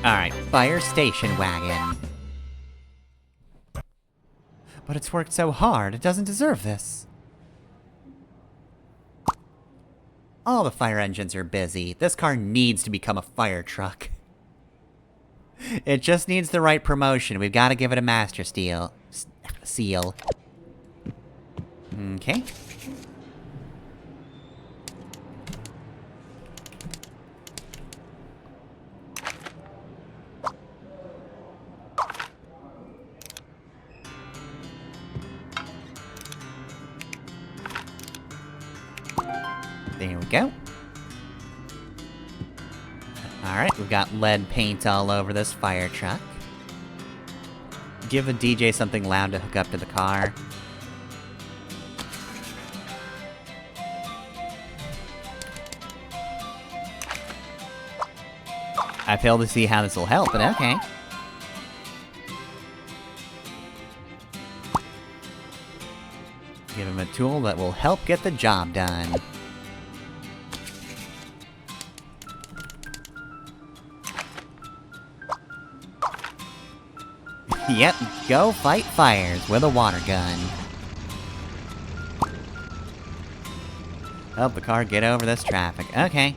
Alright, fire station wagon. But it's worked so hard, it doesn't deserve this. All the fire engines are busy. This car needs to become a fire truck. It just needs the right promotion. We've got to give it a master seal. Okay. There we go. Alright, we've got lead paint all over this fire truck. Give the DJ something loud to hook up to the car. I fail to see how this will help, but okay. Give him a tool that will help get the job done. Yep, go fight fires with a water gun. Help the car get over this traffic. Okay.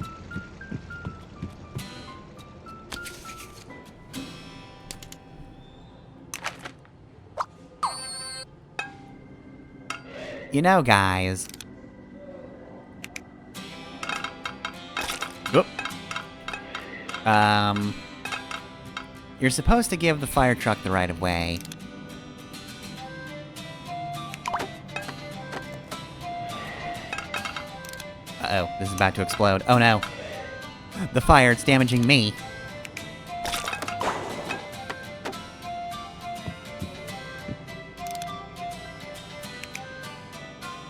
You know, guys. Whoop. You're supposed to give the fire truck the right of way. Uh-oh, this is about to explode. Oh no. The fire, it's damaging me.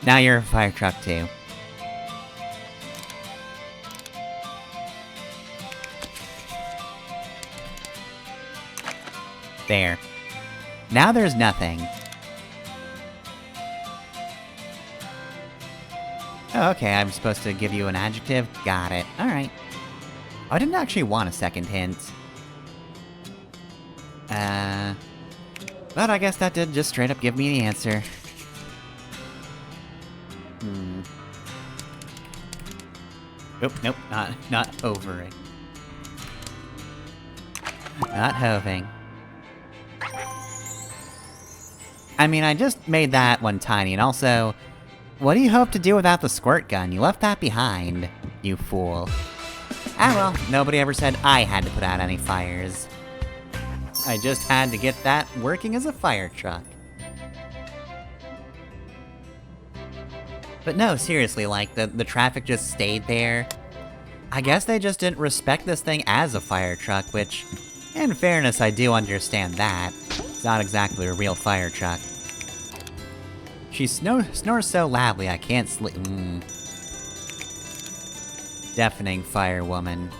Now you're a fire truck too. There. Now there's nothing. Oh, okay, I'm supposed to give you an adjective? Got it. Alright. I didn't actually want a second hint. But I guess that did just straight up give me the answer. Oh, nope, not hovering. Not hoving. I mean, I just made that one tiny, and also, what do you hope to do without the squirt gun? You left that behind, you fool. Ah well, nobody ever said I had to put out any fires. I just had to get that working as a fire truck. But no, seriously, like, the traffic just stayed there. I guess they just didn't respect this thing as a fire truck, which, in fairness, I do understand that. It's not exactly a real fire truck. She snores so loudly I can't sleep. Deafening fire woman.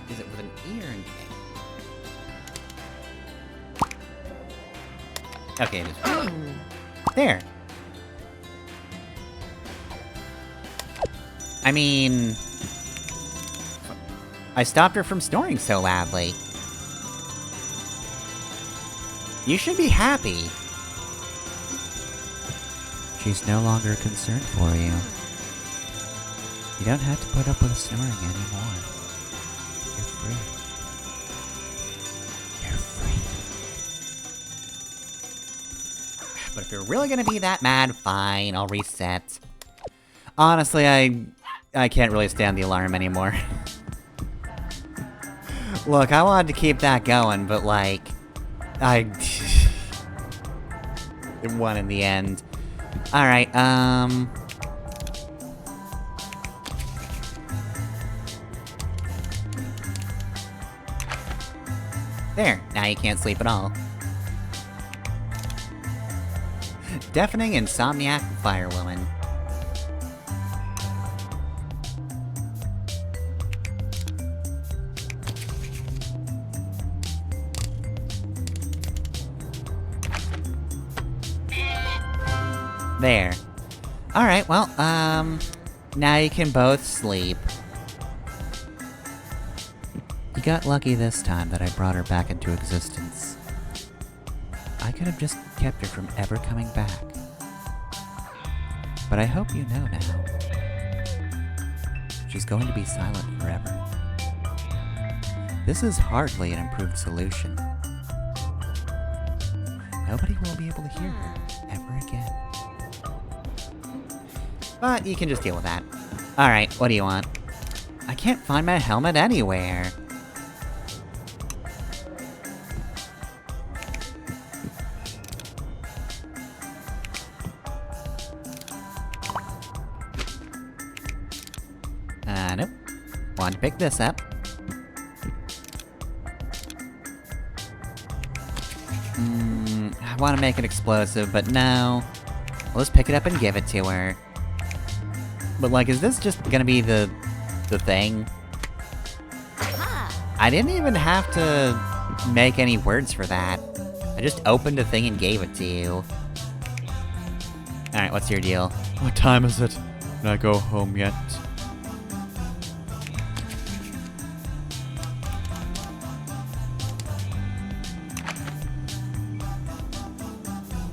Is it with an E or an A? Okay, it is. There. I mean, I stopped her from snoring so loudly. You should be happy. She's no longer a concern for you. You don't have to put up with snoring anymore. You're free. You're free. But if you're really gonna be that mad, fine, I'll reset. Honestly, I can't really stand the alarm anymore. Look, I wanted to keep that going, but like, it won in the end. Alright, there, now you can't sleep at all. Deafening insomniac firewoman. There. Alright, well, now you can both sleep. You got lucky this time that I brought her back into existence. I could have just kept her from ever coming back. But I hope you know now. She's going to be silent forever. This is hardly an improved solution. Nobody will be able to hear her ever again. But you can just deal with that. Alright, what do you want? I can't find my helmet anywhere. Nope. Want to pick this up. I want to make it explosive, but no. Let's pick it up and give it to her. But like, is this just gonna be the thing? I didn't even have to make any words for that. I just opened a thing and gave it to you. Alright, what's your deal? What time is it? Can I go home yet?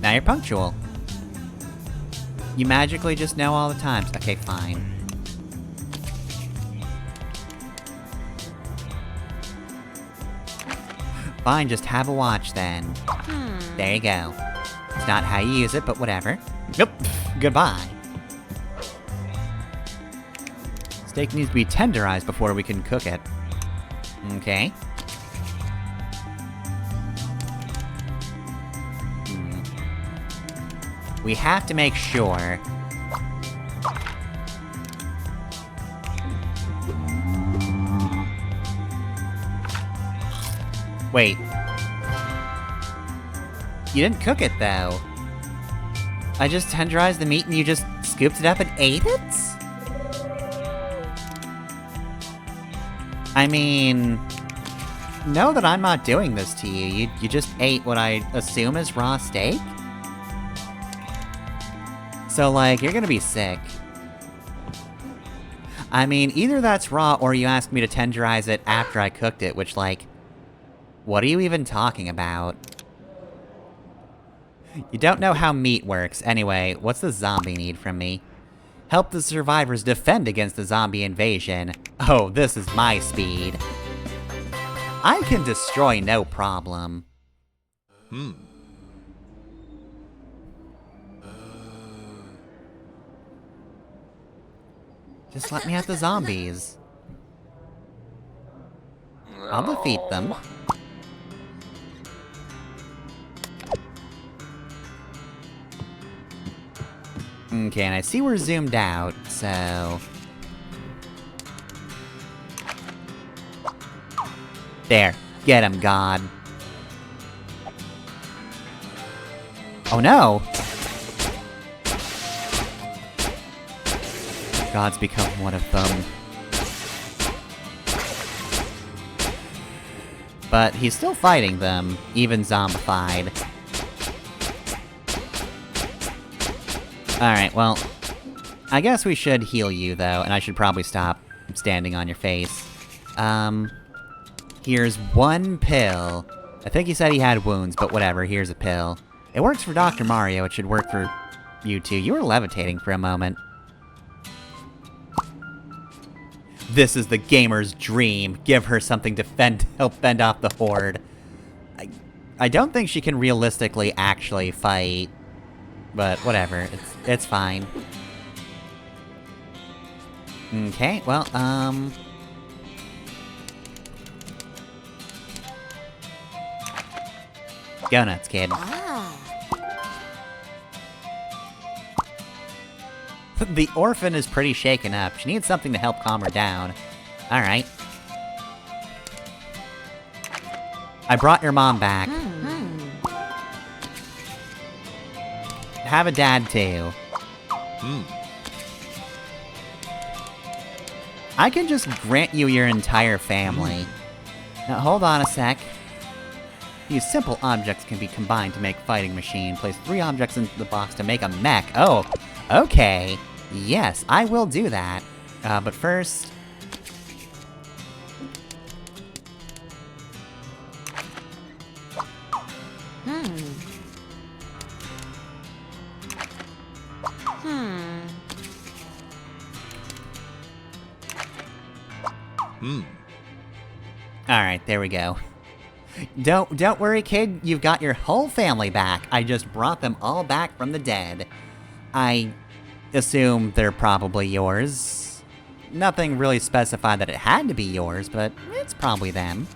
Now you're punctual. You magically just know all the times. Okay, fine. Fine, just have a watch then. There you go. It's not how you use it, but whatever. Nope. Goodbye. Steak needs to be tenderized before we can cook it. Okay. We have to make sure. Wait. You didn't cook it, though. I just tenderized the meat and you just scooped it up and ate it? I mean... know that I'm not doing this to you. You just ate what I assume is raw steak? So, like, you're gonna be sick. I mean, either that's raw or you asked me to tenderize it after I cooked it, which, like... what are you even talking about? You don't know how meat works. Anyway, what's the zombie need from me? Help the survivors defend against the zombie invasion. Oh, this is my speed. I can destroy no problem. Just let me at the zombies. I'll defeat them. Okay, and I see we're zoomed out, so... there. Get him, God. Oh no! God's become one of them. But he's still fighting them, even zombified. Alright, well... I guess we should heal you, though, and I should probably stop standing on your face. Here's one pill. I think he said he had wounds, but whatever, here's a pill. It works for Dr. Mario, it should work for you too. You were levitating for a moment. This is the gamer's dream. Give her something to help fend off the horde. I don't think she can realistically actually fight. But whatever, it's fine. Okay, well, go nuts, kid. The orphan is pretty shaken up. She needs something to help calm her down. Alright. I brought your mom back. Have a dad, too. I can just grant you your entire family. Now, hold on a sec. These simple objects can be combined to make fighting machine. Place 3 objects into the box to make a mech. Oh, okay. Yes, I will do that. But first... Alright, there we go. Don't worry, kid. You've got your whole family back. I just brought them all back from the dead. I assume they're probably yours. Nothing really specified that it had to be yours, but it's probably them.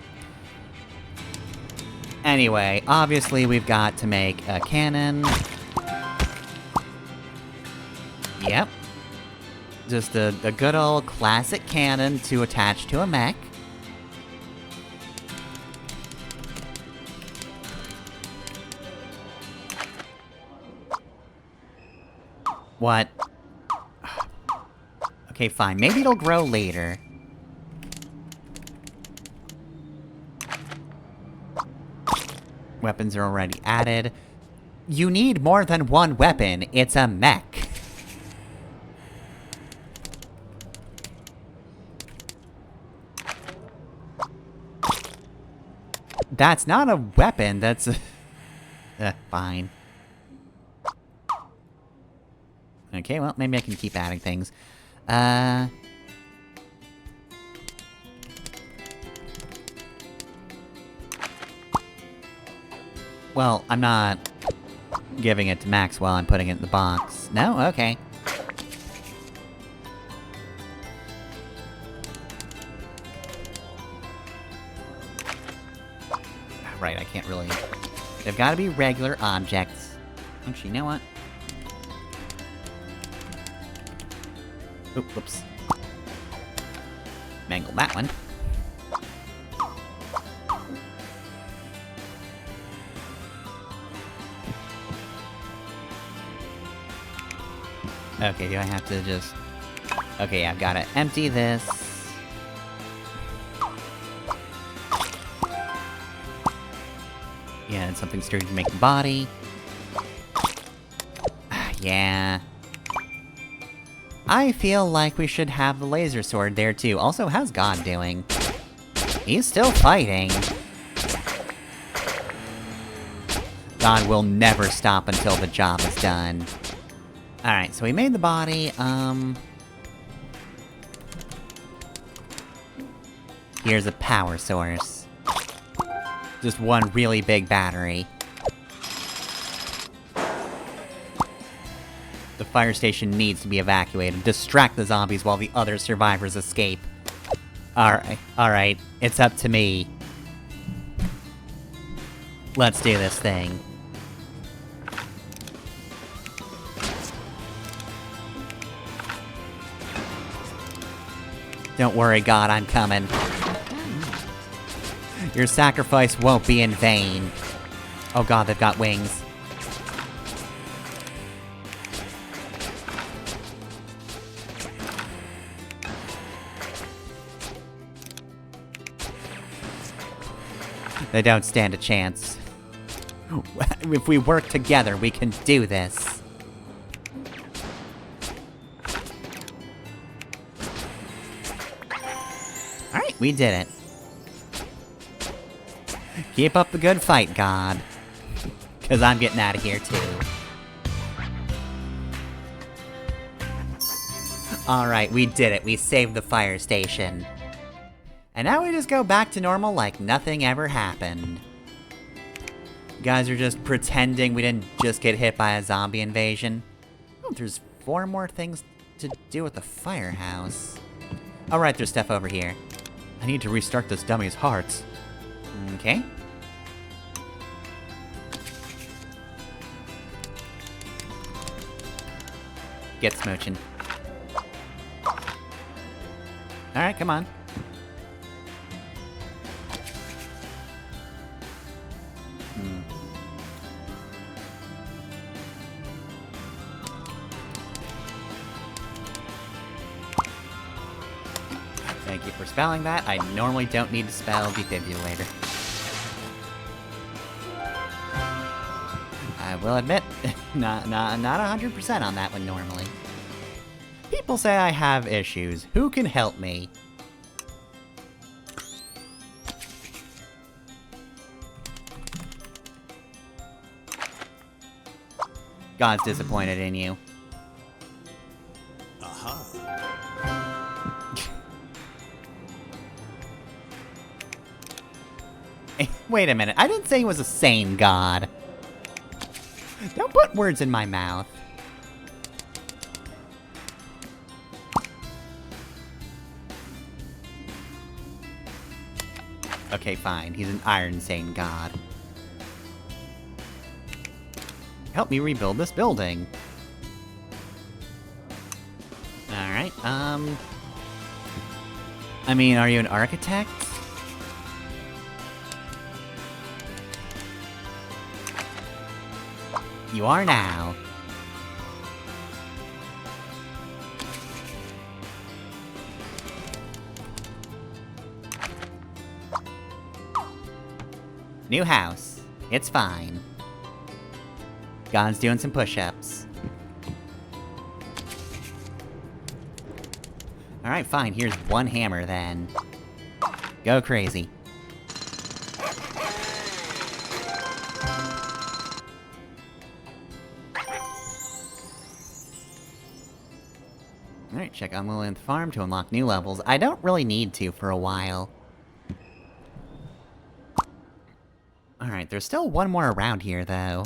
Anyway, obviously we've got to make a cannon. Yep. Just a good old classic cannon to attach to a mech. What? Okay, fine. Maybe it'll grow later. Weapons are already added. You need more than one weapon. It's a mech. That's not a weapon, that's a... fine. Okay, well, maybe I can keep adding things. Well, I'm not giving it to Maxwell, I'm putting it in the box. No? Okay. Right, I can't really... They've gotta be regular objects. Actually, you know what? Oop, whoops. Mangled that one. Okay, do I have to just... Okay, I've gotta empty this. Yeah, and something sturdy to make the body. Yeah. I feel like we should have the laser sword there too. Also, how's God doing? He's still fighting. God will never stop until the job is done. Alright, so we made the body, here's a power source. Just one really big battery. The fire station needs to be evacuated. Distract the zombies while the other survivors escape. Alright, it's up to me. Let's do this thing. Don't worry, God, I'm coming. Your sacrifice won't be in vain. Oh God, they've got wings. They don't stand a chance. If we work together, we can do this. Alright, we did it. Keep up the good fight, God. 'Cause I'm getting out of here, too. Alright, we did it. We saved the fire station. And now we just go back to normal like nothing ever happened. You guys are just pretending we didn't just get hit by a zombie invasion. Oh, there's 4 more things to do with the firehouse. Alright, there's stuff over here. I need to restart this dummy's hearts. Okay. Get smooching. Alright, come on. Thank you for spelling that. I normally don't need to spell defibrillator. I will admit, not 100% on that one normally. People say I have issues. Who can help me? God's disappointed in you. Wait a minute, I didn't say he was a sane god. Don't put words in my mouth. Okay, fine, he's an iron sane god. Help me rebuild this building. Alright, I mean, are you an architect? You are now. New house. It's fine. God's doing some push-ups. Alright, fine. Here's one hammer, then. Go crazy. Alright, check on Lilith Farm to unlock new levels. I don't really need to for a while. Alright, there's still one more around here, though.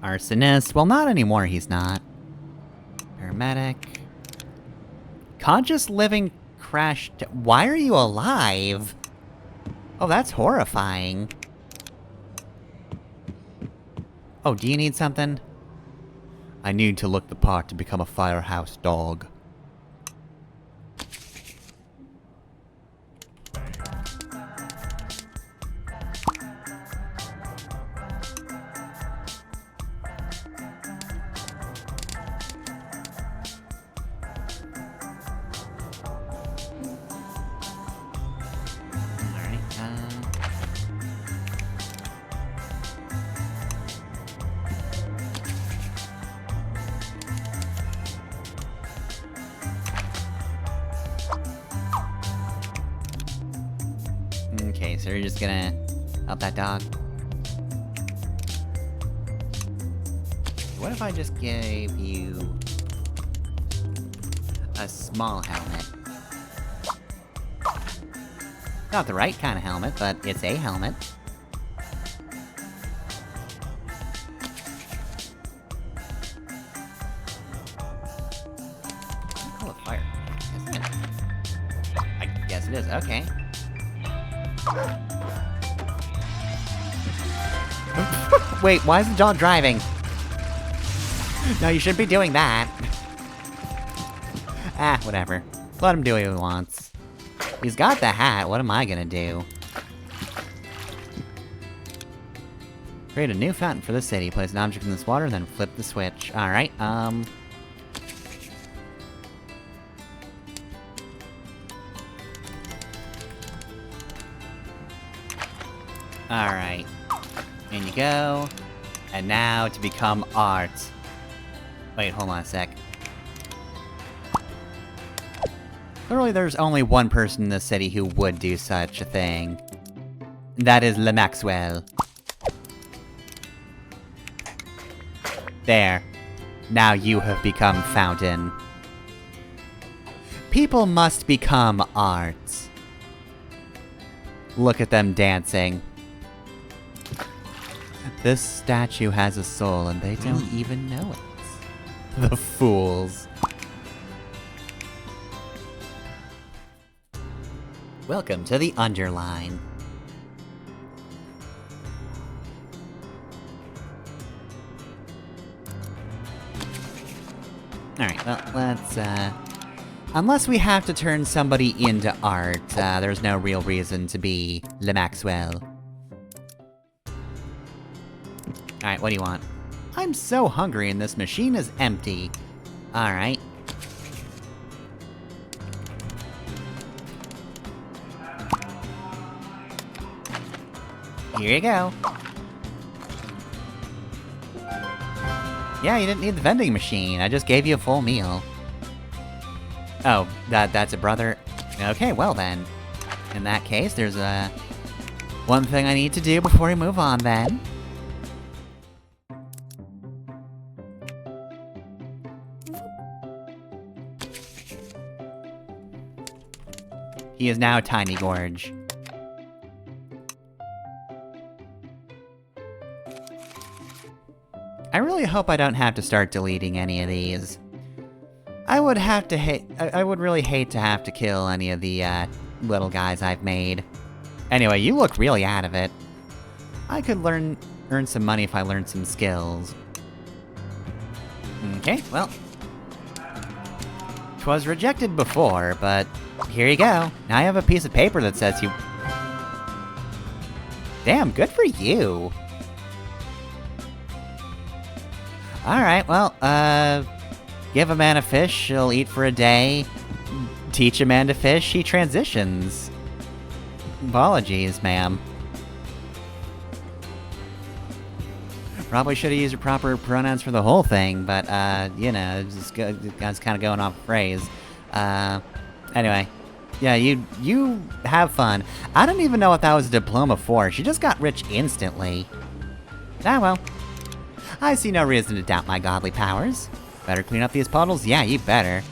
Arsonist. Well, not anymore, he's not. Paramedic. Conscious living crashed. Why are you alive? Oh, that's horrifying. Oh, do you need something? I need to look the part to become a firehouse dog. Okay, so you're just gonna help that dog? What if I just gave you a small helmet? Not the right kind of helmet, but it's a helmet. Oh, a fire. I guess it is, okay. Wait, why is the dog driving? No, you shouldn't be doing that. Ah, whatever. Let him do what he wants. He's got the hat, what am I gonna do? Create a new fountain for the city. Place an object in this water, then flip the switch. Alright, Alright. In you go. And now to become art. Wait, hold on a sec. Clearly there's only one person in the city who would do such a thing. That is Maxwell. There. Now you have become fountain. People must become art. Look at them dancing. This statue has a soul and they don't even know it. The fools. Welcome to the Underline. Alright, well, let's, unless we have to turn somebody into art, there's no real reason to be Maxwell. Alright, what do you want? I'm so hungry and this machine is empty. Alright. Here you go. Yeah, you didn't need the vending machine. I just gave you a full meal. Oh, that's a brother? Okay, well then. In that case, there's one thing I need to do before we move on then. He is now Tiny Gorge. I really hope I don't have to start deleting any of these. I would really hate to have to kill any of the, little guys I've made. Anyway, you look really out of it. I could earn some money if I learned some skills. Okay, well. 'Twas rejected before, but here you go. Now I have a piece of paper that says you... Damn, good for you! Alright, well, give a man a fish, he'll eat for a day. Teach a man to fish, he transitions. Apologies, ma'am. Probably should have used your proper pronouns for the whole thing, but, you know, that's kind of going off phrase. Anyway. Yeah, you have fun. I don't even know what that was a diploma for. She just got rich instantly. Ah, well. I see no reason to doubt my godly powers. Better clean up these puddles? Yeah, you better.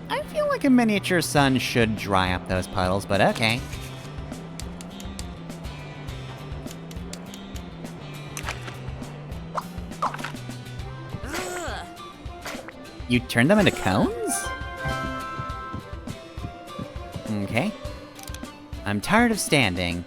I feel like a miniature sun should dry up those puddles, but okay. You turned them into cones? Okay. I'm tired of standing.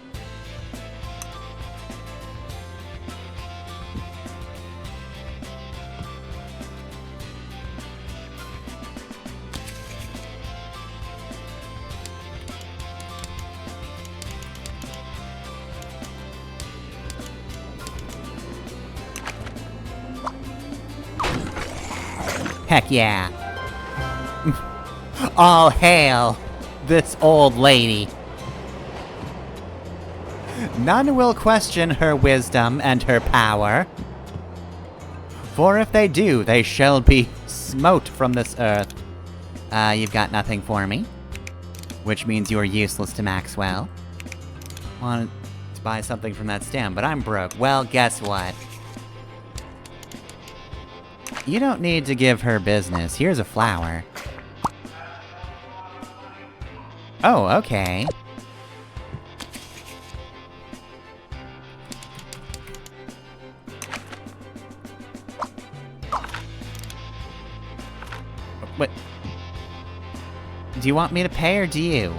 Heck yeah. All hail this old lady. None will question her wisdom and her power. For if they do, they shall be smote from this earth. You've got nothing for me. Which means you are useless to Maxwell. Want to buy something from that stand, but I'm broke. Well, guess what? You don't need to give her business. Here's a flower. Oh, okay. What? Do you want me to pay, or do you?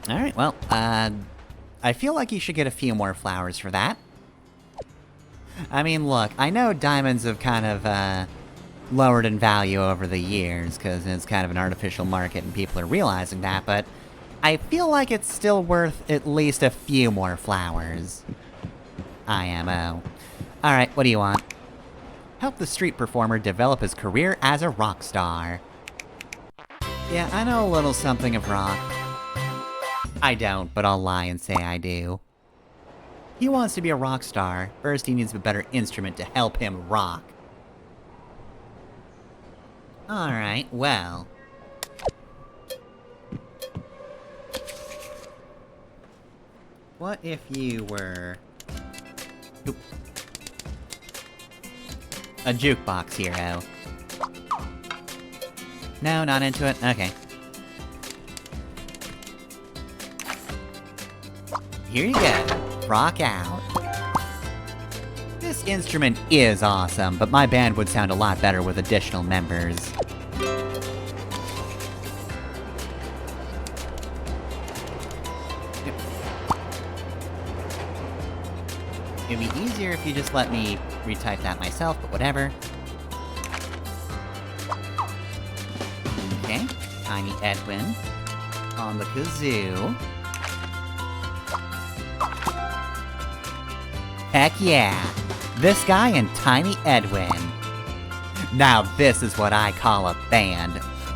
Alright, well, I feel like you should get a few more flowers for that. I mean, look, I know diamonds have kind of, lowered in value over the years, because it's kind of an artificial market and people are realizing that, but I feel like it's still worth at least a few more flowers. IMO. Alright, what do you want? Help the street performer develop his career as a rock star. Yeah, I know a little something of rock. I don't, but I'll lie and say I do. He wants to be a rock star. First, he needs a better instrument to help him rock. Alright, well. What if you were... Oop. A jukebox hero? No, not into it? Okay. Here you go. Rock out. This instrument is awesome, but my band would sound a lot better with additional members. It'd be easier if you just let me retype that myself, but whatever. Okay, Tiny Edwin on the kazoo. Heck yeah! This guy and Tiny Edwin. Now this is what I call a band.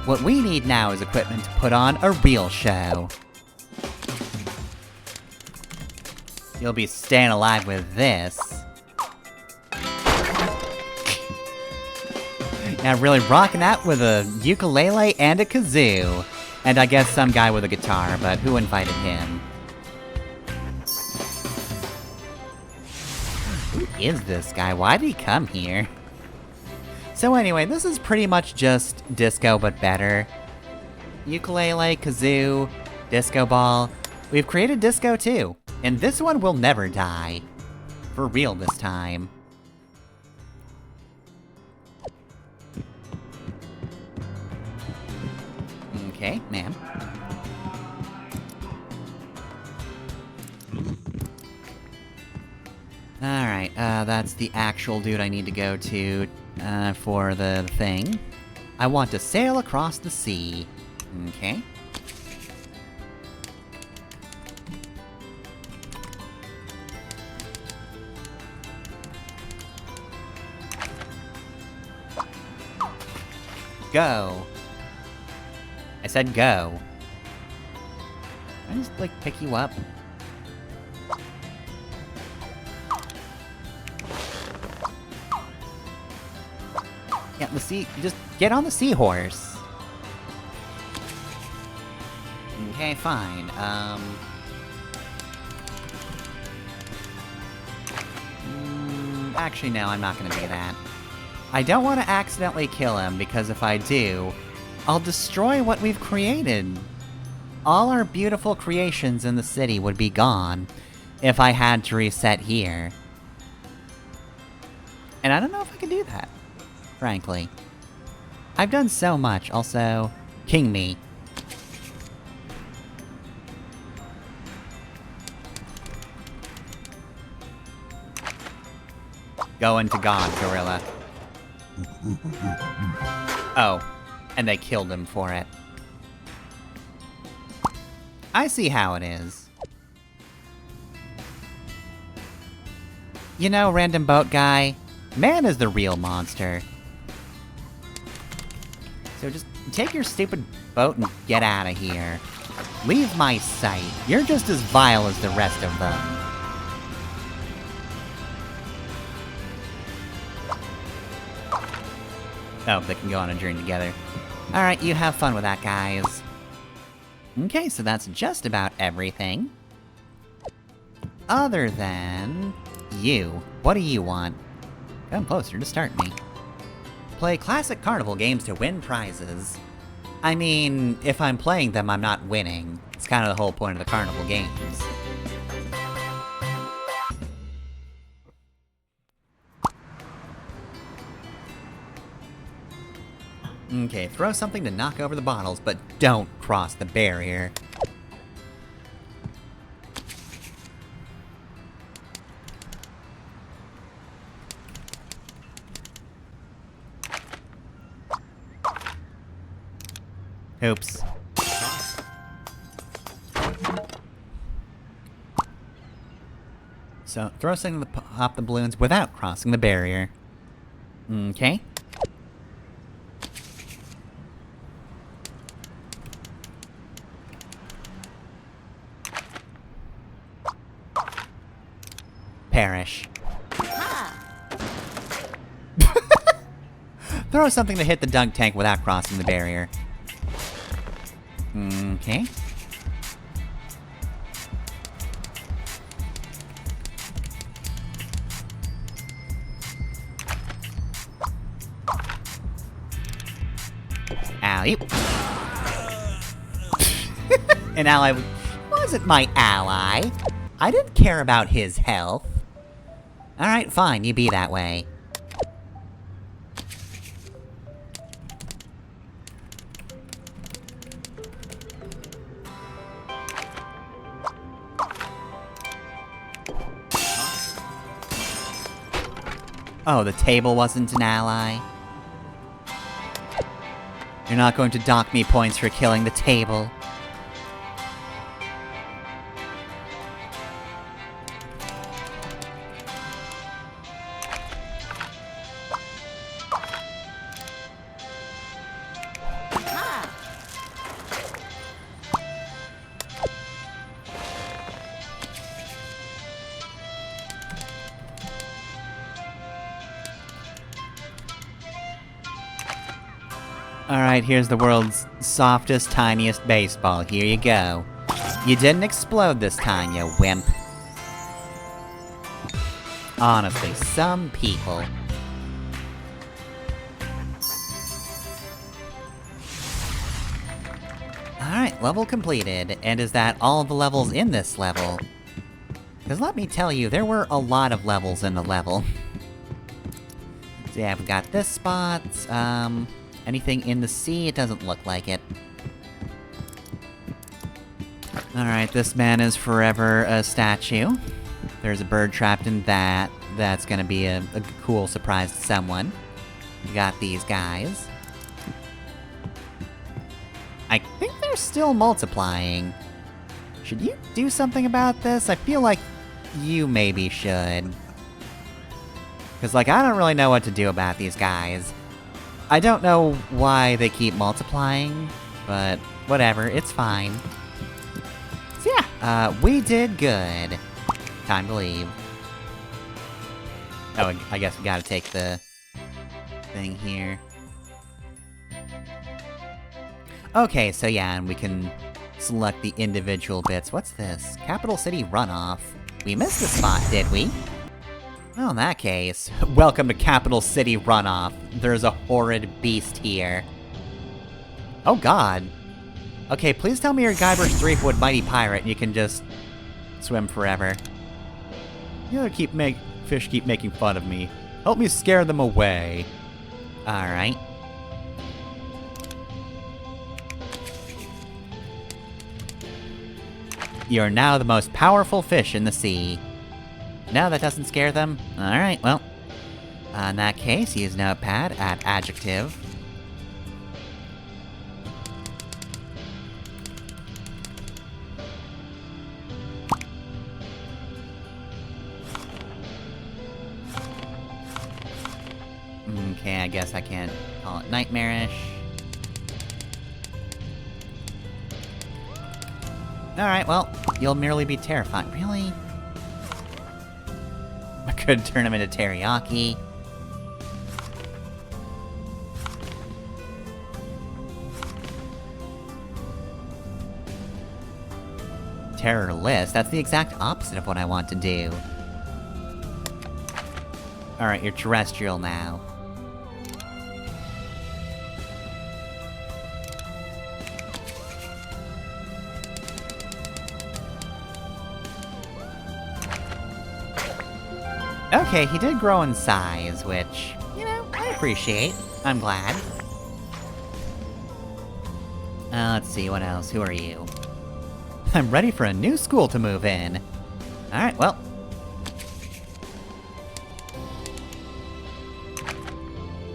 What we need now is equipment to put on a real show. You'll be staying alive with this. Now really rocking out with a ukulele and a kazoo. And I guess some guy with a guitar, but who invited him? Who is this guy? Why did he come here? So anyway, this is pretty much just disco but better. Ukulele, kazoo, disco ball. We've created disco too. And this one will never die. For real this time. Okay, ma'am. Alright, that's the actual dude I need to go to, for the thing. I want to sail across the sea. Okay. Go. I said go. Can I just, like, pick you up? Yeah, the sea- just get on the seahorse. Okay, fine, actually, no, I'm not gonna do that. I don't want to accidentally kill him, because if I do, I'll destroy what we've created. All our beautiful creations in the city would be gone if I had to reset here. And I don't know if I can do that, frankly. I've done so much, also, king me. Going to God, gorilla. Oh, and they killed him for it. I see how it is. You know, random boat guy, man is the real monster. So just take your stupid boat and get out of here. Leave my sight. You're just as vile as the rest of them. Oh, they can go on a journey together. Alright, you have fun with that, guys. Okay, so that's just about everything. Other than... you. What do you want? Come closer to start me. Play classic carnival games to win prizes. I mean, if I'm playing them, I'm not winning. It's kind of the whole point of the carnival games. Okay, throw something to knock over the bottles, but don't cross the barrier. Oops. So, throw something to pop the balloons without crossing the barrier. Okay. Perish. Throw something to hit the dunk tank without crossing the barrier. Okay. Alley. An ally wasn't my ally. I didn't care about his health. Alright, fine, you be that way. Oh, the table wasn't an ally? You're not going to dock me points for killing the table. Alright, here's the world's softest, tiniest baseball. Here you go. You didn't explode this time, you wimp. Honestly, some people. Alright, level completed. And is that all the levels in this level? Because let me tell you, there were a lot of levels in the level. So yeah, we've got this spot, anything in the sea? It doesn't look like it. Alright, this man is forever a statue. There's a bird trapped in that. That's gonna be a cool surprise to someone. We got these guys. I think they're still multiplying. Should you do something about this? I feel like you maybe should. Because, like, I don't really know what to do about these guys. I don't know why they keep multiplying, but whatever, it's fine. So yeah, we did good. Time to leave. Oh, I guess we gotta take the thing here. Okay, so yeah, and we can select the individual bits. What's this? Capital City Runoff. We missed the spot, did we? Well, in that case, welcome to Capital City Runoff. There's a horrid beast here. Oh god. Okay, please tell me you're Guybrush Threepwood Mighty Pirate and you can just swim forever. You know, fish keep making fun of me. Help me scare them away. Alright. You're now the most powerful fish in the sea. No, that doesn't scare them? Alright, well. In that case, use notepad, add adjective. Okay, I guess I can't call it nightmarish. Alright, well, you'll merely be terrified. Really? I could turn him into teriyaki. Terrorless? That's the exact opposite of what I want to do. Alright, you're terrestrial now. Okay, he did grow in size, which, you know, I appreciate. I'm glad. Let's see, what else? Who are you? I'm ready for a new school to move in. Alright, well.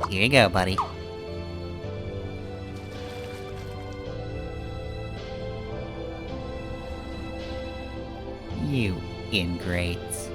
Here you go, buddy. You ingrates.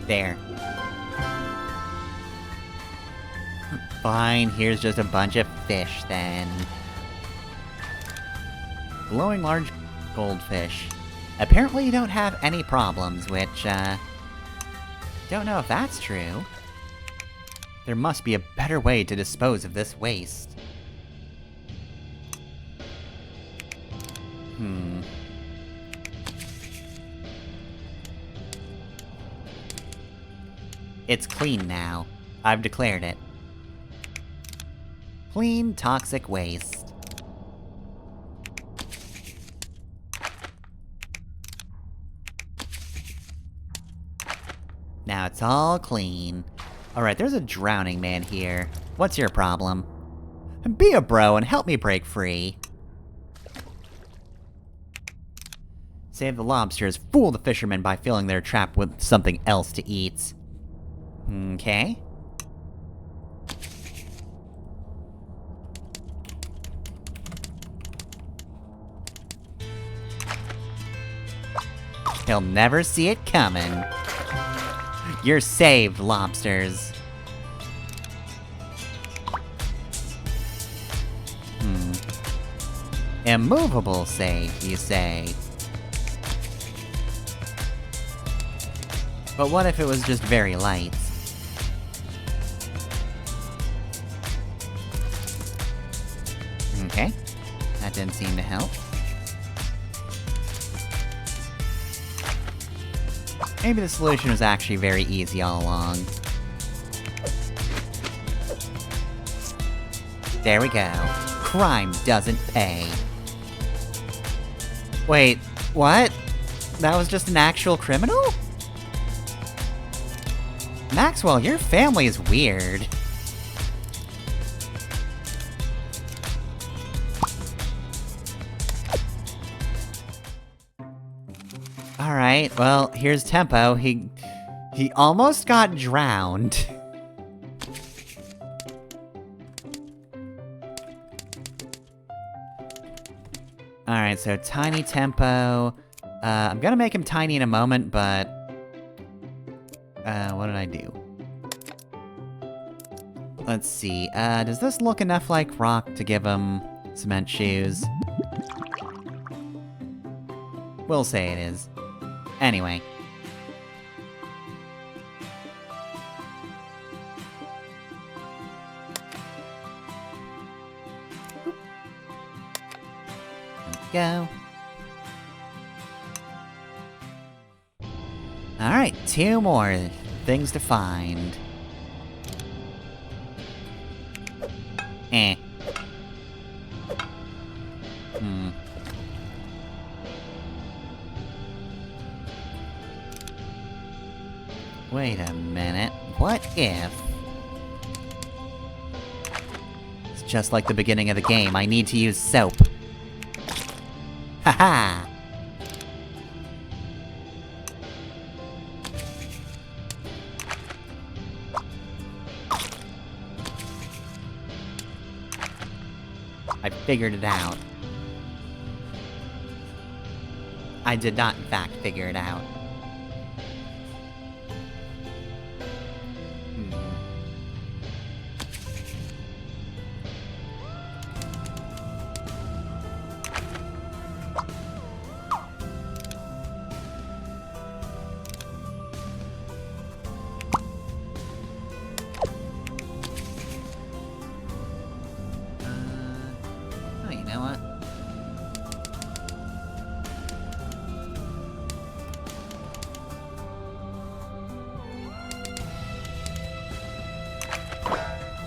There. Fine, here's just a bunch of fish, then. Glowing large goldfish. Apparently you don't have any problems, which, don't know if that's true. There must be a better way to dispose of this waste. It's clean now. I've declared it. Clean toxic waste. Now it's all clean. Alright, there's a drowning man here. What's your problem? Be a bro and help me break free. Save the lobsters, fool the fishermen by filling their trap with something else to eat. Okay. He'll never see it coming. You're saved, lobsters. Immovable safe, you say? But what if it was just very light? Okay. That didn't seem to help. Maybe the solution was actually very easy all along. There we go. Crime doesn't pay. Wait, what? That was just an actual criminal? Maxwell, your family is weird. Alright, well, here's Tempo. He almost got drowned. Alright, so Tiny Tempo. I'm gonna make him tiny in a moment, but... what did I do? Let's see, does this look enough like rock to give him cement shoes? We'll say it is. Anyway. There we go. Alright, 2 more things to find. Wait a minute. What if... It's just like the beginning of the game. I need to use soap. Haha! figured it out. I did not, in fact, figure it out. Oh, you know what?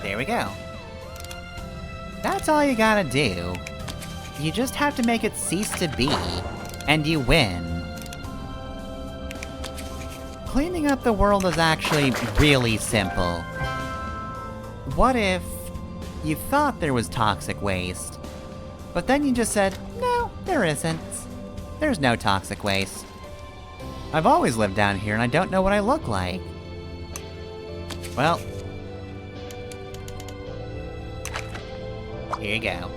There we go. That's all you gotta do. You just have to make it cease to be, and you win. Cleaning up the world is actually really simple. What if you thought there was toxic waste, but then you just said, no, there isn't. There's no toxic waste. I've always lived down here and I don't know what I look like. Well, here you go.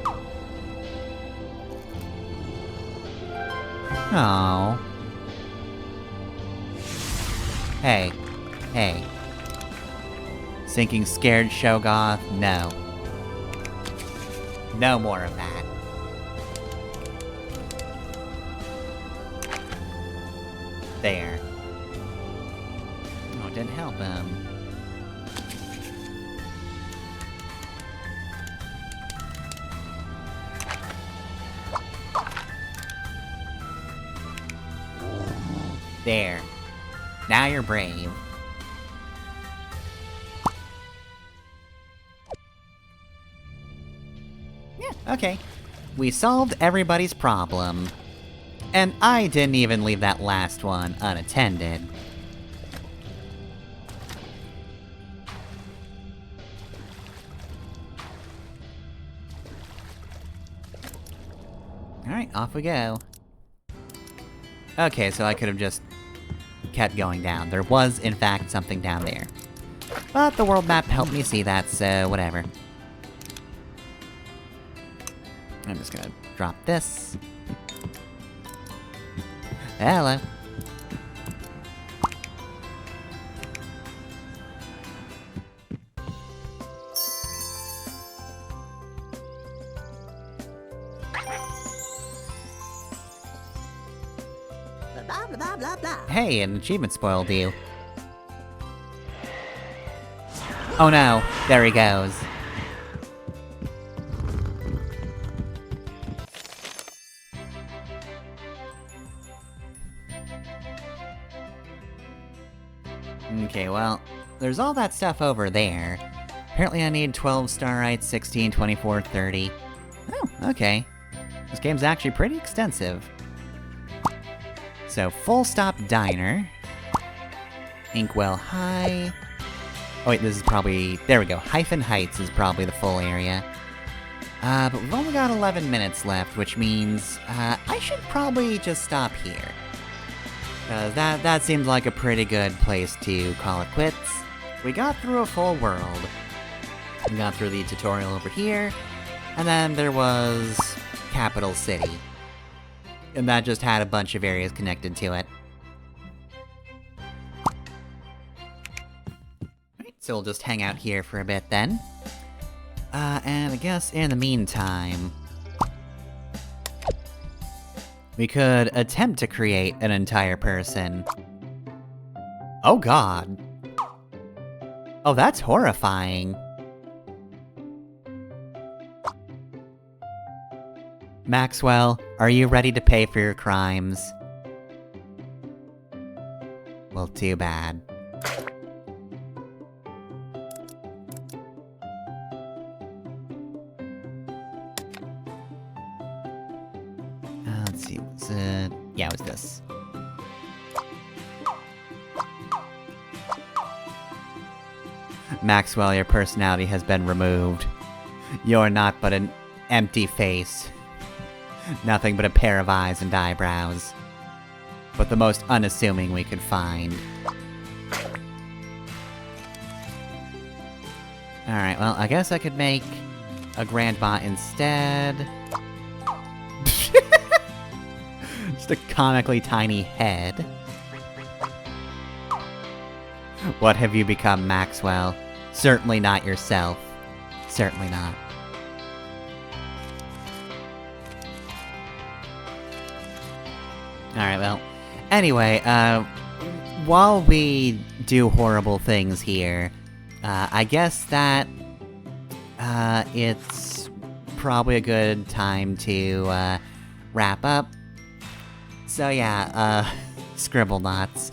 Oh. Hey. Hey. Sinking scared Shogoth? No. No more of that. There. Oh, it didn't help him. There. Now you're brave. Yeah, okay. We solved everybody's problem. And I didn't even leave that last one unattended. Alright, off we go. Okay, so I could have just kept going down. There was, in fact, something down there. But the world map helped me see that, so whatever. I'm just gonna drop this. Hello. Blah, blah, blah, blah, blah. Hey, an achievement spoiled you. Oh no, there he goes. Okay, well, there's all that stuff over there. Apparently I need 12 starites, 16, 24, 30. Oh, okay. This game's actually pretty extensive. So, Full Stop Diner. Inkwell High. Oh wait, this is probably... There we go, Hyphen Heights is probably the full area. But we've only got 11 minutes left, which means, I should probably just stop here. That seems like a pretty good place to call it quits. We got through a full world. We got through the tutorial over here, and then there was Capital City. And that just had a bunch of areas connected to it. Alright, so we'll just hang out here for a bit then. And I guess in the meantime... we could attempt to create an entire person. Oh god. Oh, that's horrifying. Maxwell, are you ready to pay for your crimes? Well, too bad. Let's see, was it... yeah, it was this. Maxwell, your personality has been removed. You're not but an empty face. Nothing but a pair of eyes and eyebrows. But the most unassuming we could find. Alright, well, I guess I could make a grandma instead. Just a comically tiny head. What have you become, Maxwell? Certainly not yourself. Certainly not. Alright, well. Anyway, while we do horrible things here, I guess that, it's probably a good time to, wrap up. So yeah, Scribblenauts.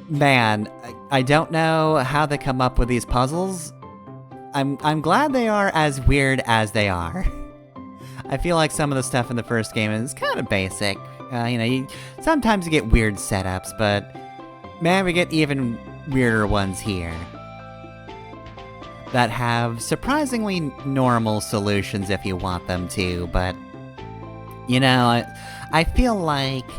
Man, I don't know how they come up with these puzzles. I'm glad they are as weird as they are. I feel like some of the stuff in the first game is kind of basic. Sometimes you get weird setups, but man, we get even weirder ones here. That have surprisingly normal solutions if you want them to, but I feel like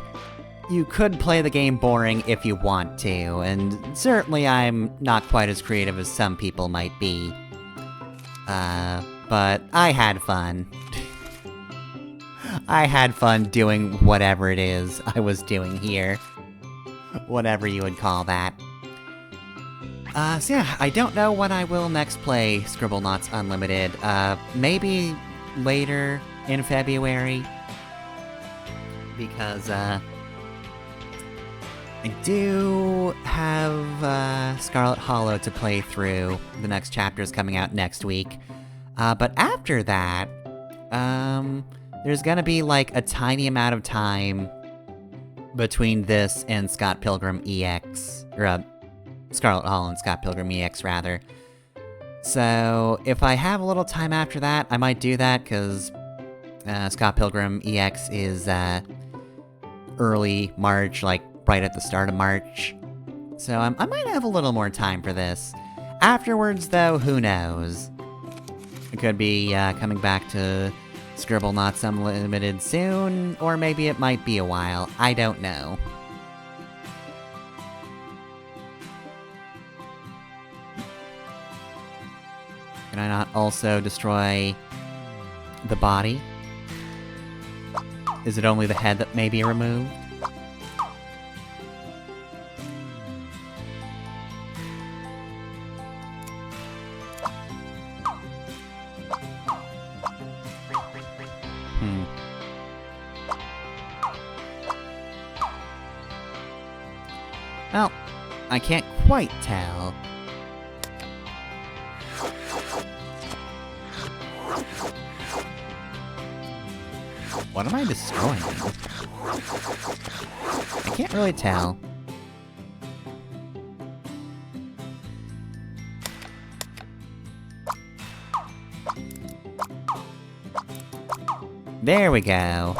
you could play the game boring if you want to, and certainly I'm not quite as creative as some people might be. But I had fun. I had fun doing whatever it is I was doing here. Whatever you would call that. So yeah, I don't know when I will next play Scribblenauts Unlimited. Maybe later in February. Because, I do have, Scarlet Hollow to play through. The next chapter is coming out next week. But after that, there's gonna be, like, a tiny amount of time between this and Scott Pilgrim EX, or, Scarlet Hollow and Scott Pilgrim EX, rather. So, if I have a little time after that, I might do that, because, Scott Pilgrim EX is, early March, like, right at the start of March. So, I might have a little more time for this. Afterwards, though, who knows? It could be, coming back to Scribblenauts Unlimited soon, or maybe it might be a while. I don't know. Can I not also destroy the body? Is it only the head that may be removed? Well, I can't quite tell. What am I destroying? I can't really tell. There we go.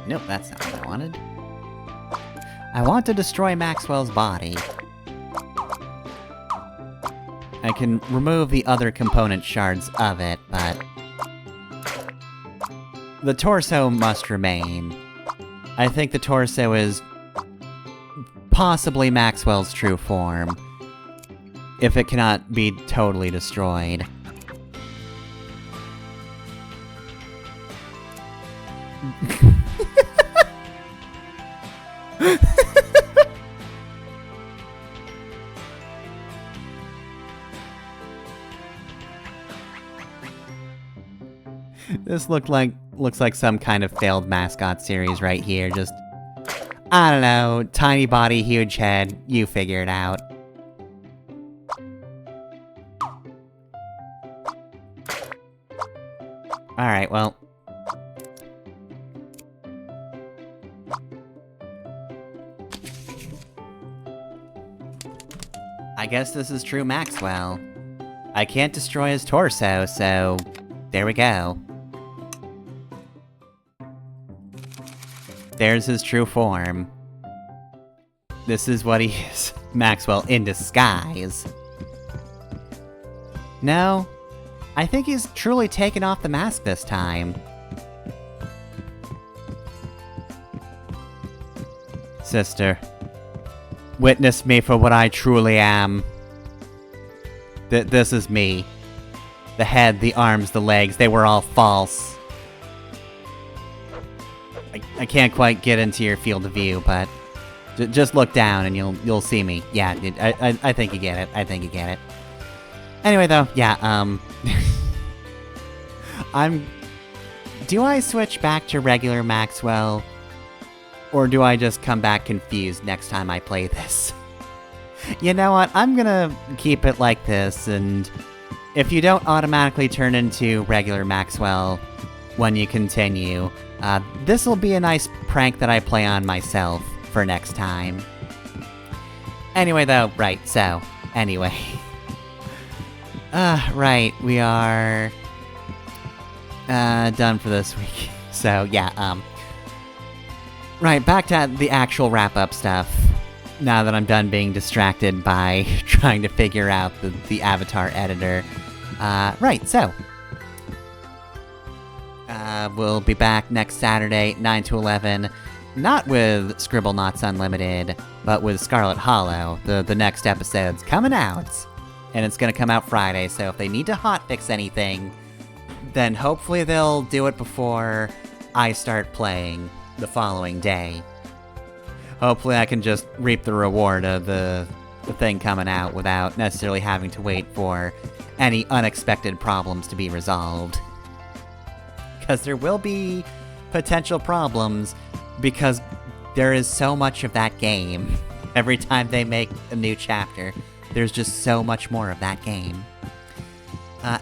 Nope, that's not what I wanted. I want to destroy Maxwell's body. I can remove the other component shards of it, but the torso must remain. I think the torso is possibly Maxwell's true form, if it cannot be totally destroyed. This looks like some kind of failed mascot series right here, just, I don't know, tiny body, huge head, you figure it out. Alright, well. I guess this is true Maxwell. I can't destroy his torso, so there we go. There's his true form. This is what he is. Maxwell in disguise. No, I think he's truly taken off the mask this time. Sister, witness me for what I truly am. This is me. The head, the arms, the legs, they were all false. I can't quite get into your field of view, but just look down and you'll see me. Yeah, I think you get it. I think you get it. Anyway, though, yeah, do I switch back to regular Maxwell? Or do I just come back confused next time I play this? You know what, I'm gonna keep it like this, and if you don't automatically turn into regular Maxwell when you continue, this'll be a nice prank that I play on myself for next time. Anyway, though, right, so, anyway. Right, we are done for this week. So, yeah, right, back to the actual wrap-up stuff, now that I'm done being distracted by trying to figure out the avatar editor. Right, so, we'll be back next Saturday, 9 to 11, not with Scribblenauts Unlimited, but with Scarlet Hollow. The next episode's coming out, and it's gonna come out Friday, so if they need to hotfix anything, then hopefully they'll do it before I start playing the following day. Hopefully I can just reap the reward of the thing coming out without necessarily having to wait for any unexpected problems to be resolved. Because there will be potential problems, because there is so much of that game. Every time they make a new chapter, there's just so much more of that game.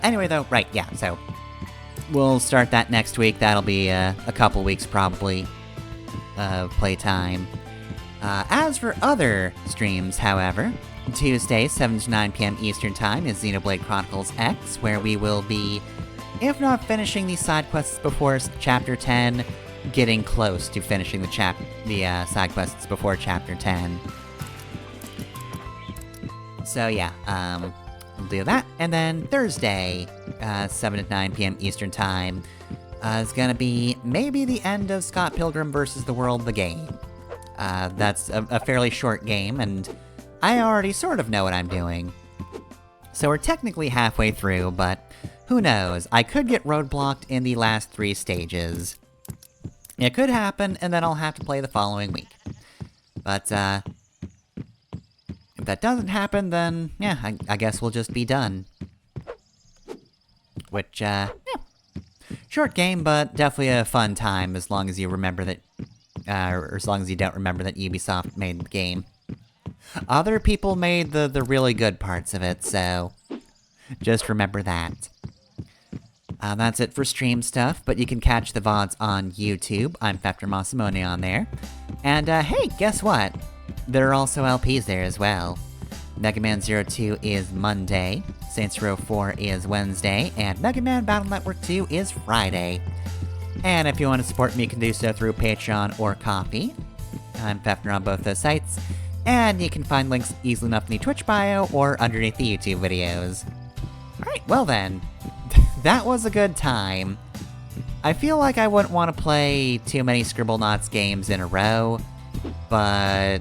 Anyway though, right, yeah, so we'll start that next week. That'll be a couple weeks probably of playtime. As for other streams, however, Tuesday, 7 to 9 p.m. Eastern Time is Xenoblade Chronicles X, where we will be, if not finishing the side quests before Chapter 10, getting close to finishing the side quests before Chapter 10. So yeah, we'll do that. And then Thursday, 7 to 9 p.m. Eastern Time, is gonna be maybe the end of Scott Pilgrim vs. the World, the game. That's a fairly short game, and I already sort of know what I'm doing. So we're technically halfway through, but who knows? I could get roadblocked in the last 3 stages. It could happen, and then I'll have to play the following week. But, if that doesn't happen, then, yeah, I guess we'll just be done. Which, yeah. Short game, but definitely a fun time, as long as you remember that, or as long as you don't remember that Ubisoft made the game. Other people made the really good parts of it, so just remember that. That's it for stream stuff, but you can catch the VODs on YouTube. I'm Fefter Masamone on there. And, hey, guess what? There are also LPs there as well. Mega Man 02 is Monday, Saints Row 4 is Wednesday, and Mega Man Battle Network 2 is Friday. And if you want to support me, you can do so through Patreon or Ko-fi. I'm Fefner on both those sites, and you can find links easily enough in the Twitch bio or underneath the YouTube videos. Alright, well then, that was a good time. I feel like I wouldn't want to play too many Scribblenauts games in a row, but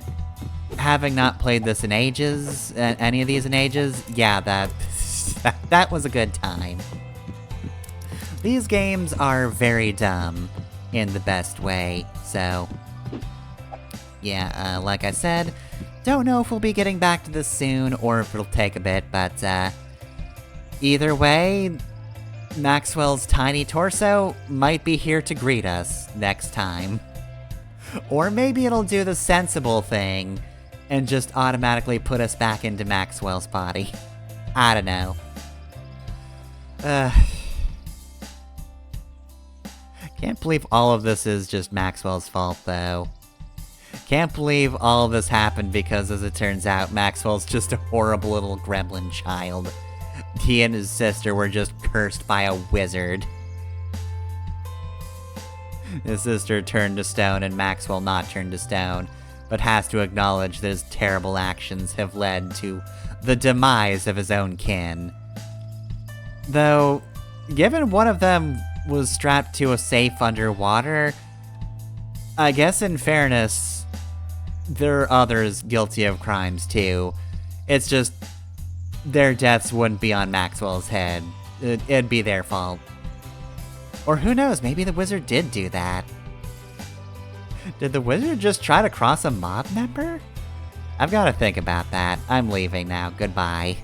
having not played this in ages, any of these in ages, yeah, that was a good time. These games are very dumb, in the best way, so yeah, like I said, don't know if we'll be getting back to this soon, or if it'll take a bit, but, either way, Maxwell's tiny torso might be here to greet us next time. Or maybe it'll do the sensible thing, and just automatically put us back into Maxwell's body. I don't know. Can't believe all of this is just Maxwell's fault, though. Can't believe all of this happened because, as it turns out, Maxwell's just a horrible little gremlin child. He and his sister were just cursed by a wizard. His sister turned to stone and Maxwell not turned to stone. but has to acknowledge that his terrible actions have led to the demise of his own kin. Though, given one of them was strapped to a safe underwater, I guess in fairness, there are others guilty of crimes too. It's just, their deaths wouldn't be on Maxwell's head. It'd be their fault. Or who knows, maybe the wizard did do that. Did the wizard just try to cross a mob member? I've got to think about that. I'm leaving now. Goodbye.